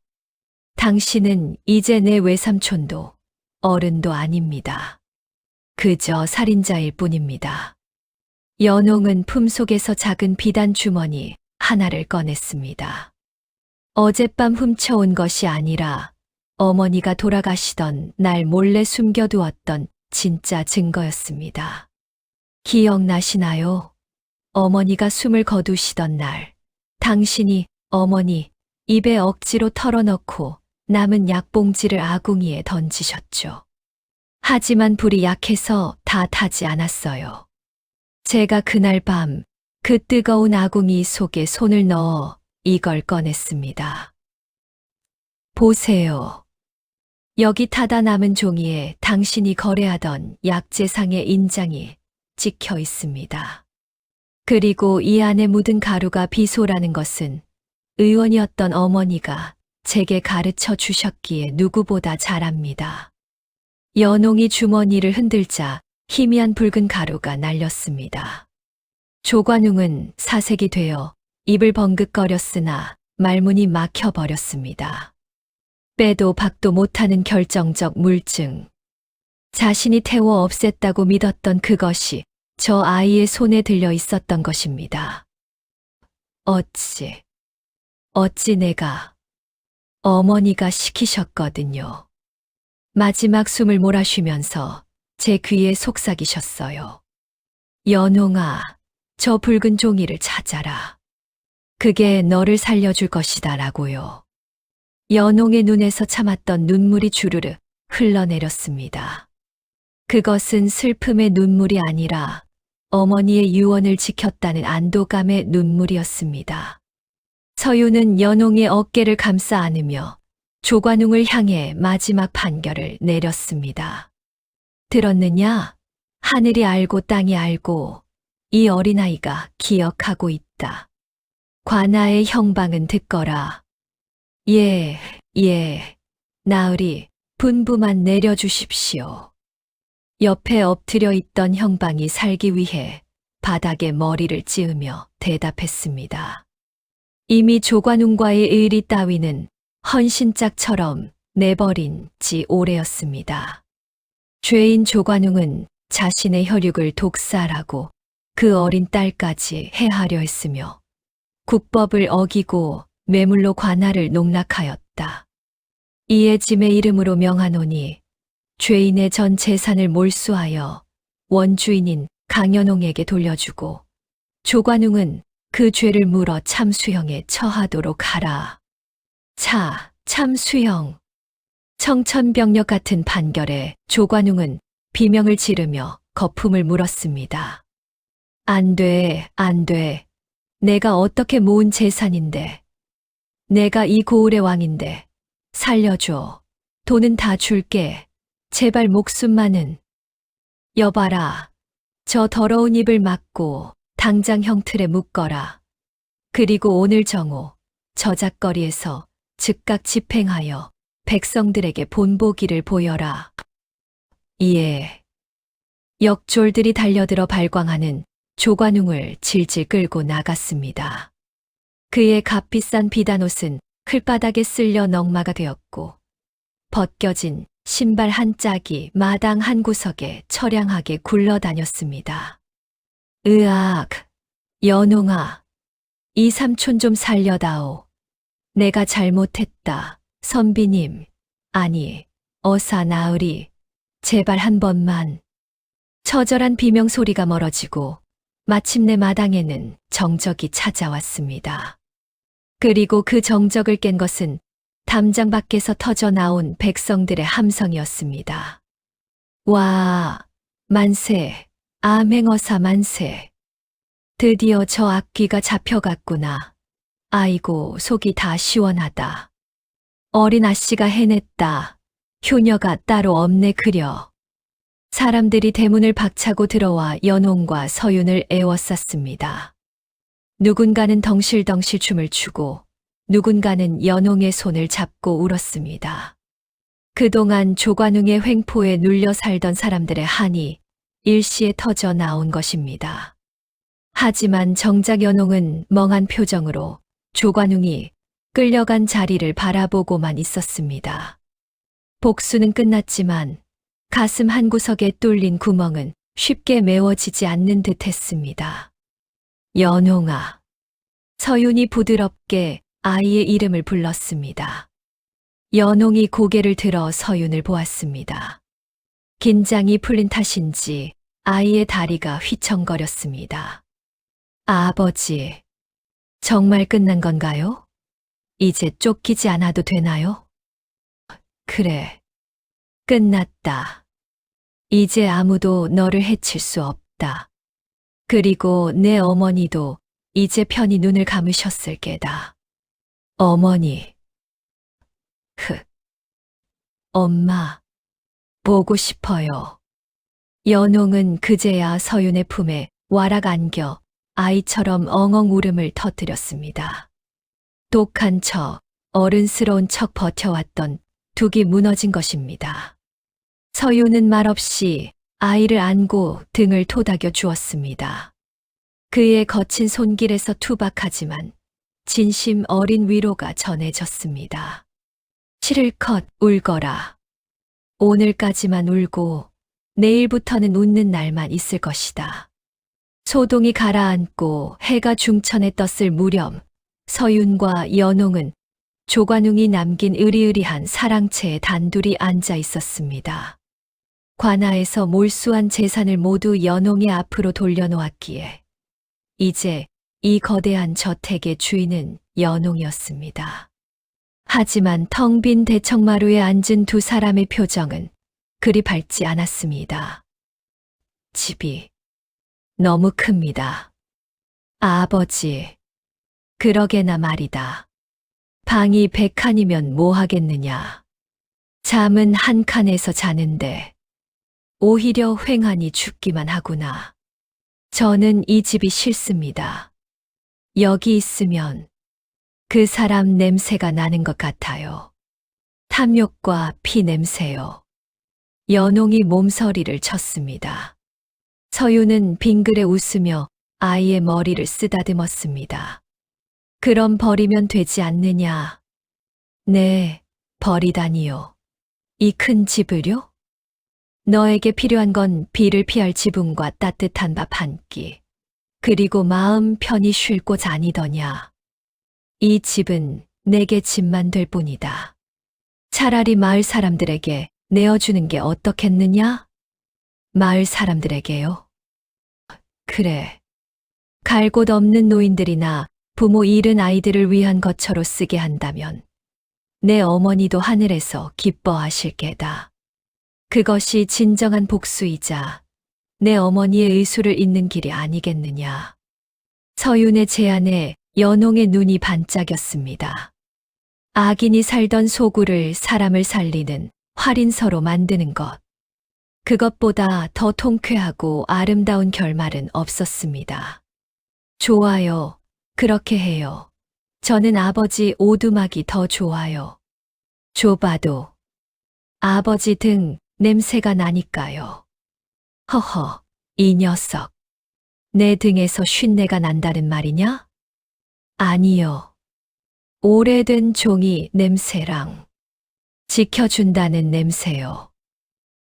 당신은 이제 내 외삼촌도 어른도 아닙니다. 그저 살인자일 뿐입니다. 연홍은 품속에서 작은 비단 주머니 하나를 꺼냈습니다. 어젯밤 훔쳐온 것이 아니라 어머니가 돌아가시던 날 몰래 숨겨두었던 진짜 증거였습니다. 기억나시나요? 어머니가 숨을 거두시던 날, 당신이 어머니 입에 억지로 털어넣고 남은 약봉지를 아궁이에 던지셨죠. 하지만 불이 약해서 다 타지 않았어요. 제가 그날 밤 그 뜨거운 아궁이 속에 손을 넣어 이걸 꺼냈습니다. 보세요. 여기 타다 남은 종이에 당신이 거래하던 약재상의 인장이 찍혀 있습니다. 그리고 이 안에 묻은 가루가 비소라는 것은 의원이었던 어머니가 제게 가르쳐 주셨기에 누구보다 잘 압니다. 연홍이 주머니를 흔들자 희미한 붉은 가루가 날렸습니다. 조관웅은 사색이 되어 입을 벙긋거렸으나 말문이 막혀버렸습니다. 빼도 박도 못하는 결정적 물증. 자신이 태워 없앴다고 믿었던 그것이 저 아이의 손에 들려 있었던 것입니다. 어찌 내가 어머니가 시키셨거든요. 마지막 숨을 몰아쉬면서 제 귀에 속삭이셨어요. 연홍아, 저 붉은 종이를 찾아라. 그게 너를 살려줄 것이다 라고요. 연홍의 눈에서 참았던 눈물이 주르르 흘러내렸습니다. 그것은 슬픔의 눈물이 아니라 어머니의 유언을 지켰다는 안도감의 눈물이었습니다. 서유는 연홍의 어깨를 감싸 안으며 조관웅을 향해 마지막 판결을 내렸습니다. 들었느냐? 하늘이 알고 땅이 알고 이 어린아이가 기억하고 있다. 관아의 형방은 듣거라. 예, 나으리 분부만 내려주십시오. 옆에 엎드려 있던 형방이 살기 위해 바닥에 머리를 찌으며 대답했습니다. 이미 조관웅과의 의리 따위는 헌신짝처럼 내버린 지 오래였습니다. 죄인 조관웅은 자신의 혈육을 독살하고 그 어린 딸까지 해하려 했으며 국법을 어기고 매물로 관아를 농락하였다. 이에 짐의 이름으로 명하노니 죄인의 전 재산을 몰수하여 원주인인 강연홍에게 돌려주고 조관웅은 그 죄를 물어 참수형에 처하도록 하라. 참수형. 청천벽력 같은 판결에 조관웅은 비명을 지르며 거품을 물었습니다. 안 돼. 내가 어떻게 모은 재산인데. 내가 이 고을의 왕인데. 살려줘. 돈은 다 줄게. 제발 목숨만은. 여봐라. 저 더러운 입을 막고 당장 형틀에 묶어라. 그리고 오늘 정오 저작거리에서 즉각 집행하여 백성들에게 본보기를 보여라. 예. 역졸들이 달려들어 발광하는 조관웅을 질질 끌고 나갔습니다. 그의 값비싼 비단옷은 흘바닥에 쓸려 넝마가 되었고 벗겨진 신발 한 짝이 마당 한 구석에 처량하게 굴러다녔습니다. 으악, 연홍아, 이 삼촌 좀 살려다오. 내가 잘못했다. 선비님, 아니, 어사 나으리, 제발 한 번만. 처절한 비명 소리가 멀어지고 마침내 마당에는 정적이 찾아왔습니다. 그리고 그 정적을 깬 것은 담장 밖에서 터져 나온 백성들의 함성이었습니다. 와, 만세, 암행어사 만세. 드디어 저 악귀가 잡혀갔구나. 아이고, 속이 다 시원하다. 어린 아씨가 해냈다. 효녀가 따로 없네 그려. 사람들이 대문을 박차고 들어와 연홍과 서윤을 애워쌌습니다. 누군가는 덩실덩실 춤을 추고 누군가는 연홍의 손을 잡고 울었습니다. 그동안 조관웅의 횡포에 눌려 살던 사람들의 한이 일시에 터져 나온 것입니다. 하지만 정작 연홍은 멍한 표정으로 조관웅이 끌려간 자리를 바라보고만 있었습니다. 복수는 끝났지만 가슴 한구석에 뚫린 구멍은 쉽게 메워지지 않는 듯 했습니다. 연홍아. 서윤이 부드럽게 아이의 이름을 불렀습니다. 연홍이 고개를 들어 서윤을 보았습니다. 긴장이 풀린 탓인지 아이의 다리가 휘청거렸습니다. 아버지, 정말 끝난 건가요? 이제 쫓기지 않아도 되나요? 그래, 끝났다. 이제 아무도 너를 해칠 수 없다. 그리고 내 어머니도 이제 편히 눈을 감으셨을 게다. 어머니. 엄마, 보고 싶어요. 연홍은 그제야 서윤의 품에 와락 안겨 아이처럼 엉엉 울음을 터뜨렸습니다. 독한 척, 어른스러운 척 버텨왔던 둑이 무너진 것입니다. 서윤은 말없이 아이를 안고 등을 토닥여 주었습니다. 그의 거친 손길에서 투박하지만 진심 어린 위로가 전해졌습니다. 실컷 울거라. 오늘까지만 울고 내일부터는 웃는 날만 있을 것이다. 소동이 가라앉고 해가 중천에 떴을 무렵 서윤과 연홍은 조관웅이 남긴 으리으리한 사랑채에 단둘이 앉아 있었습니다. 관아에서 몰수한 재산을 모두 연홍의 앞으로 돌려놓았기에 이제 이 거대한 저택의 주인은 연홍이었습니다. 하지만 텅 빈 대청마루에 앉은 두 사람의 표정은 그리 밝지 않았습니다. 집이 너무 큽니다. 아버지, 그러게나 말이다. 방이 100칸이면 뭐 하겠느냐. 잠은 한 칸에서 자는데 오히려 휑하니 춥기만 하구나. 저는 이 집이 싫습니다. 여기 있으면 그 사람 냄새가 나는 것 같아요. 탐욕과 피 냄새요. 연홍이 몸서리를 쳤습니다. 서윤은 빙그레 웃으며 아이의 머리를 쓰다듬었습니다. 그럼 버리면 되지 않느냐? 네, 버리다니요. 이 큰 집을요? 너에게 필요한 건 비를 피할 지붕과 따뜻한 밥 한 끼, 그리고 마음 편히 쉴 곳 아니더냐. 이 집은 내게 집만 될 뿐이다. 차라리 마을 사람들에게 내어주는 게 어떻겠느냐? 마을 사람들에게요? 그래. 갈 곳 없는 노인들이나 부모 잃은 아이들을 위한 것처로 쓰게 한다면 내 어머니도 하늘에서 기뻐하실 게다. 그것이 진정한 복수이자 내 어머니의 의수를 잇는 길이 아니겠느냐. 서윤의 제안에 연홍의 눈이 반짝였습니다. 악인이 살던 소굴을 사람을 살리는 활인서로 만드는 것. 그것보다 더 통쾌하고 아름다운 결말은 없었습니다. 좋아요. 그렇게 해요. 저는 아버지 오두막이 더 좋아요. 좁아도 아버지 등 냄새가 나니까요. 허허, 이 녀석. 내 등에서 쉰내가 난다는 말이냐? 아니요. 오래된 종이 냄새랑 지켜준다는 냄새요.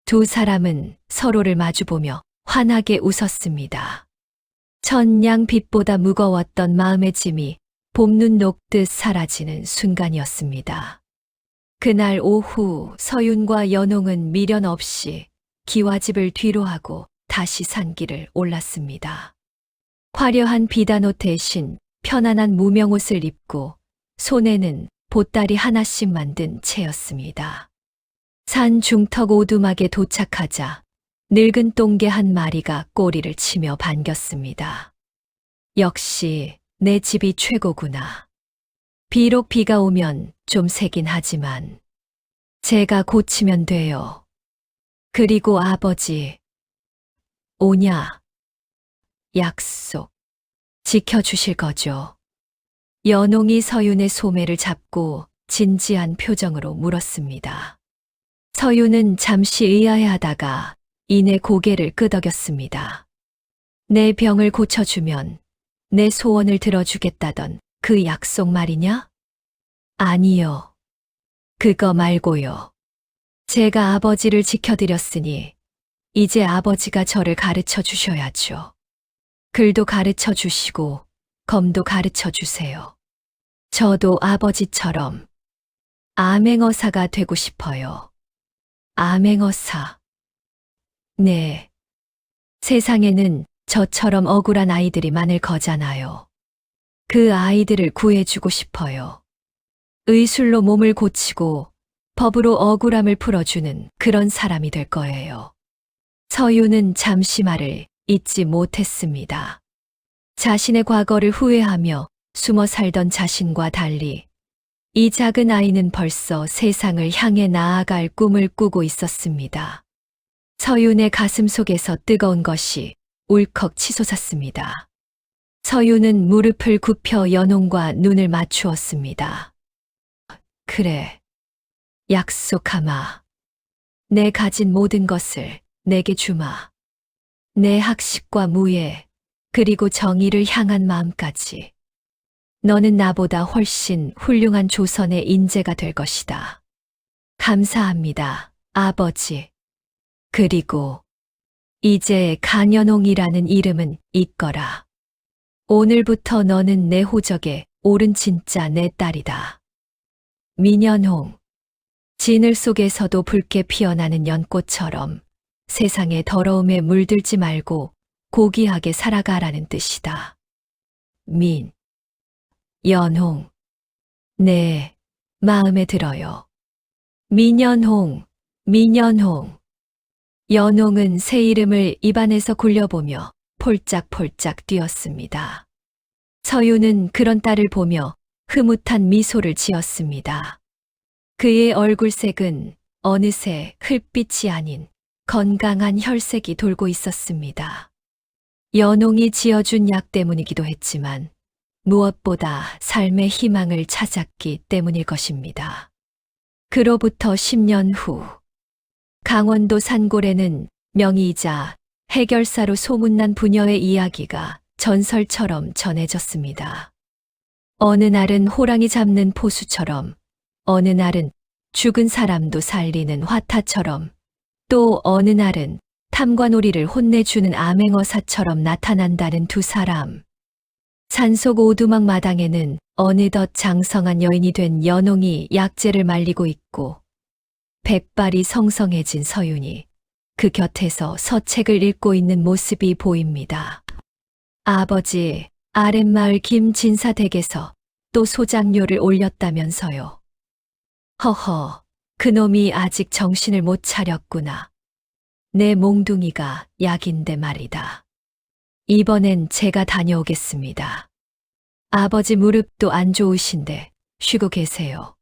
두 사람은 서로를 마주보며 환하게 웃었습니다. 천냥 빛보다 무거웠던 마음의 짐이 봄눈 녹듯 사라지는 순간이었습니다. 그날 오후 서윤과 연홍은 미련 없이 기와집을 뒤로하고 다시 산길을 올랐습니다. 화려한 비단옷 대신 편안한 무명옷을 입고 손에는 보따리 하나씩 만든 채였습니다. 산 중턱 오두막에 도착하자 늙은 똥개 한 마리가 꼬리를 치며 반겼습니다. 역시 내 집이 최고구나. 비록 비가 오면 좀 새긴 하지만 제가 고치면 돼요. 그리고 아버지, 오냐? 약속 지켜주실 거죠? 연홍이 서윤의 소매를 잡고 진지한 표정으로 물었습니다. 서윤은 잠시 의아해하다가 이내 고개를 끄덕였습니다. 내 병을 고쳐주면 내 소원을 들어주겠다던 그 약속 말이냐? 아니요. 그거 말고요. 제가 아버지를 지켜드렸으니 이제 아버지가 저를 가르쳐 주셔야죠. 글도 가르쳐 주시고 검도 가르쳐 주세요. 저도 아버지처럼 암행어사가 되고 싶어요. 암행어사. 네. 세상에는 저처럼 억울한 아이들이 많을 거잖아요. 그 아이들을 구해주고 싶어요. 의술로 몸을 고치고 법으로 억울함을 풀어주는 그런 사람이 될 거예요. 서유는 잠시 말을 잊지 못했습니다. 자신의 과거를 후회하며 숨어 살던 자신과 달리 이 작은 아이는 벌써 세상을 향해 나아갈 꿈을 꾸고 있었습니다. 서윤의 가슴 속에서 뜨거운 것이 울컥 치솟았습니다. 서윤은 무릎을 굽혀 연홍과 눈을 맞추었습니다. 그래, 약속하마. 내 가진 모든 것을 내게 주마. 내 학식과 무예, 그리고 정의를 향한 마음까지. 너는 나보다 훨씬 훌륭한 조선의 인재가 될 것이다. 감사합니다, 아버지. 그리고 이제 강연홍이라는 이름은 잊거라. 오늘부터 너는 내 호적에 오른 진짜 내 딸이다. 민연홍. 진을 속에서도 붉게 피어나는 연꽃처럼 세상의 더러움에 물들지 말고 고귀하게 살아가라는 뜻이다. 연홍. 네, 마음에 들어요. 민연홍. 연홍은 새 이름을 입안에서 굴려보며 폴짝폴짝 뛰었습니다. 서유는 그런 딸을 보며 흐뭇한 미소를 지었습니다. 그의 얼굴색은 어느새 흙빛이 아닌 건강한 혈색이 돌고 있었습니다. 연홍이 지어준 약 때문이기도 했지만 무엇보다 삶의 희망을 찾았기 때문일 것입니다. 그로부터 10년 후, 강원도 산골에는 명의이자 해결사로 소문난 부녀의 이야기가 전설처럼 전해졌습니다. 어느 날은 호랑이 잡는 포수처럼, 어느 날은 죽은 사람도 살리는 화타처럼, 또 어느 날은 탐관오리를 혼내주는 암행어사처럼 나타난다는 두 사람. 산속 오두막 마당에는 어느덧 장성한 여인이 된 연홍이 약재를 말리고 있고 백발이 성성해진 서윤이 그 곁에서 서책을 읽고 있는 모습이 보입니다. 아버지, 아랫마을 김진사 댁에서 또 소장료를 올렸다면서요. 허허, 그놈이 아직 정신을 못 차렸구나. 내 몽둥이가 약인데 말이다. 이번엔 제가 다녀오겠습니다. 아버지 무릎도 안 좋으신데 쉬고 계세요.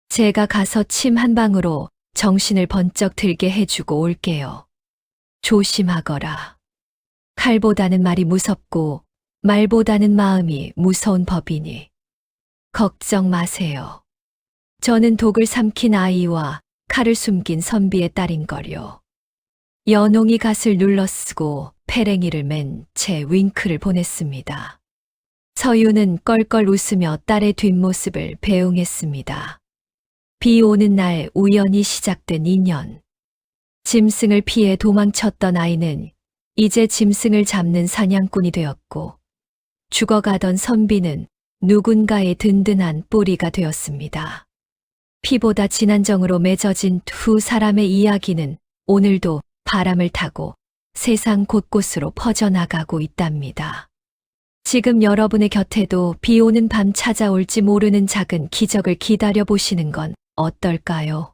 제가 가서 침 한 방으로 정신을 번쩍 들게 해주고 올게요. 조심하거라. 칼보다는 말이 무섭고 말보다는 마음이 무서운 법이니 걱정 마세요. 저는 독을 삼킨 아이와 칼을 숨긴 선비의 딸인걸요. 연홍이 갓을 눌러쓰고 페랭이를 맨 채 윙크를 보냈습니다. 서유는 껄껄 웃으며 딸의 뒷모습을 배웅했습니다. 비 오는 날 우연히 시작된 인연. 짐승을 피해 도망쳤던 아이는 이제 짐승을 잡는 사냥꾼이 되었고, 죽어가던 선비는 누군가의 든든한 뿌리가 되었습니다. 피보다 진한 정으로 맺어진 두 사람의 이야기는 오늘도 바람을 타고 세상 곳곳으로 퍼져나가고 있답니다. 지금 여러분의 곁에도 비 오는 밤 찾아올지 모르는 작은 기적을 기다려 보시는 건 어떨까요?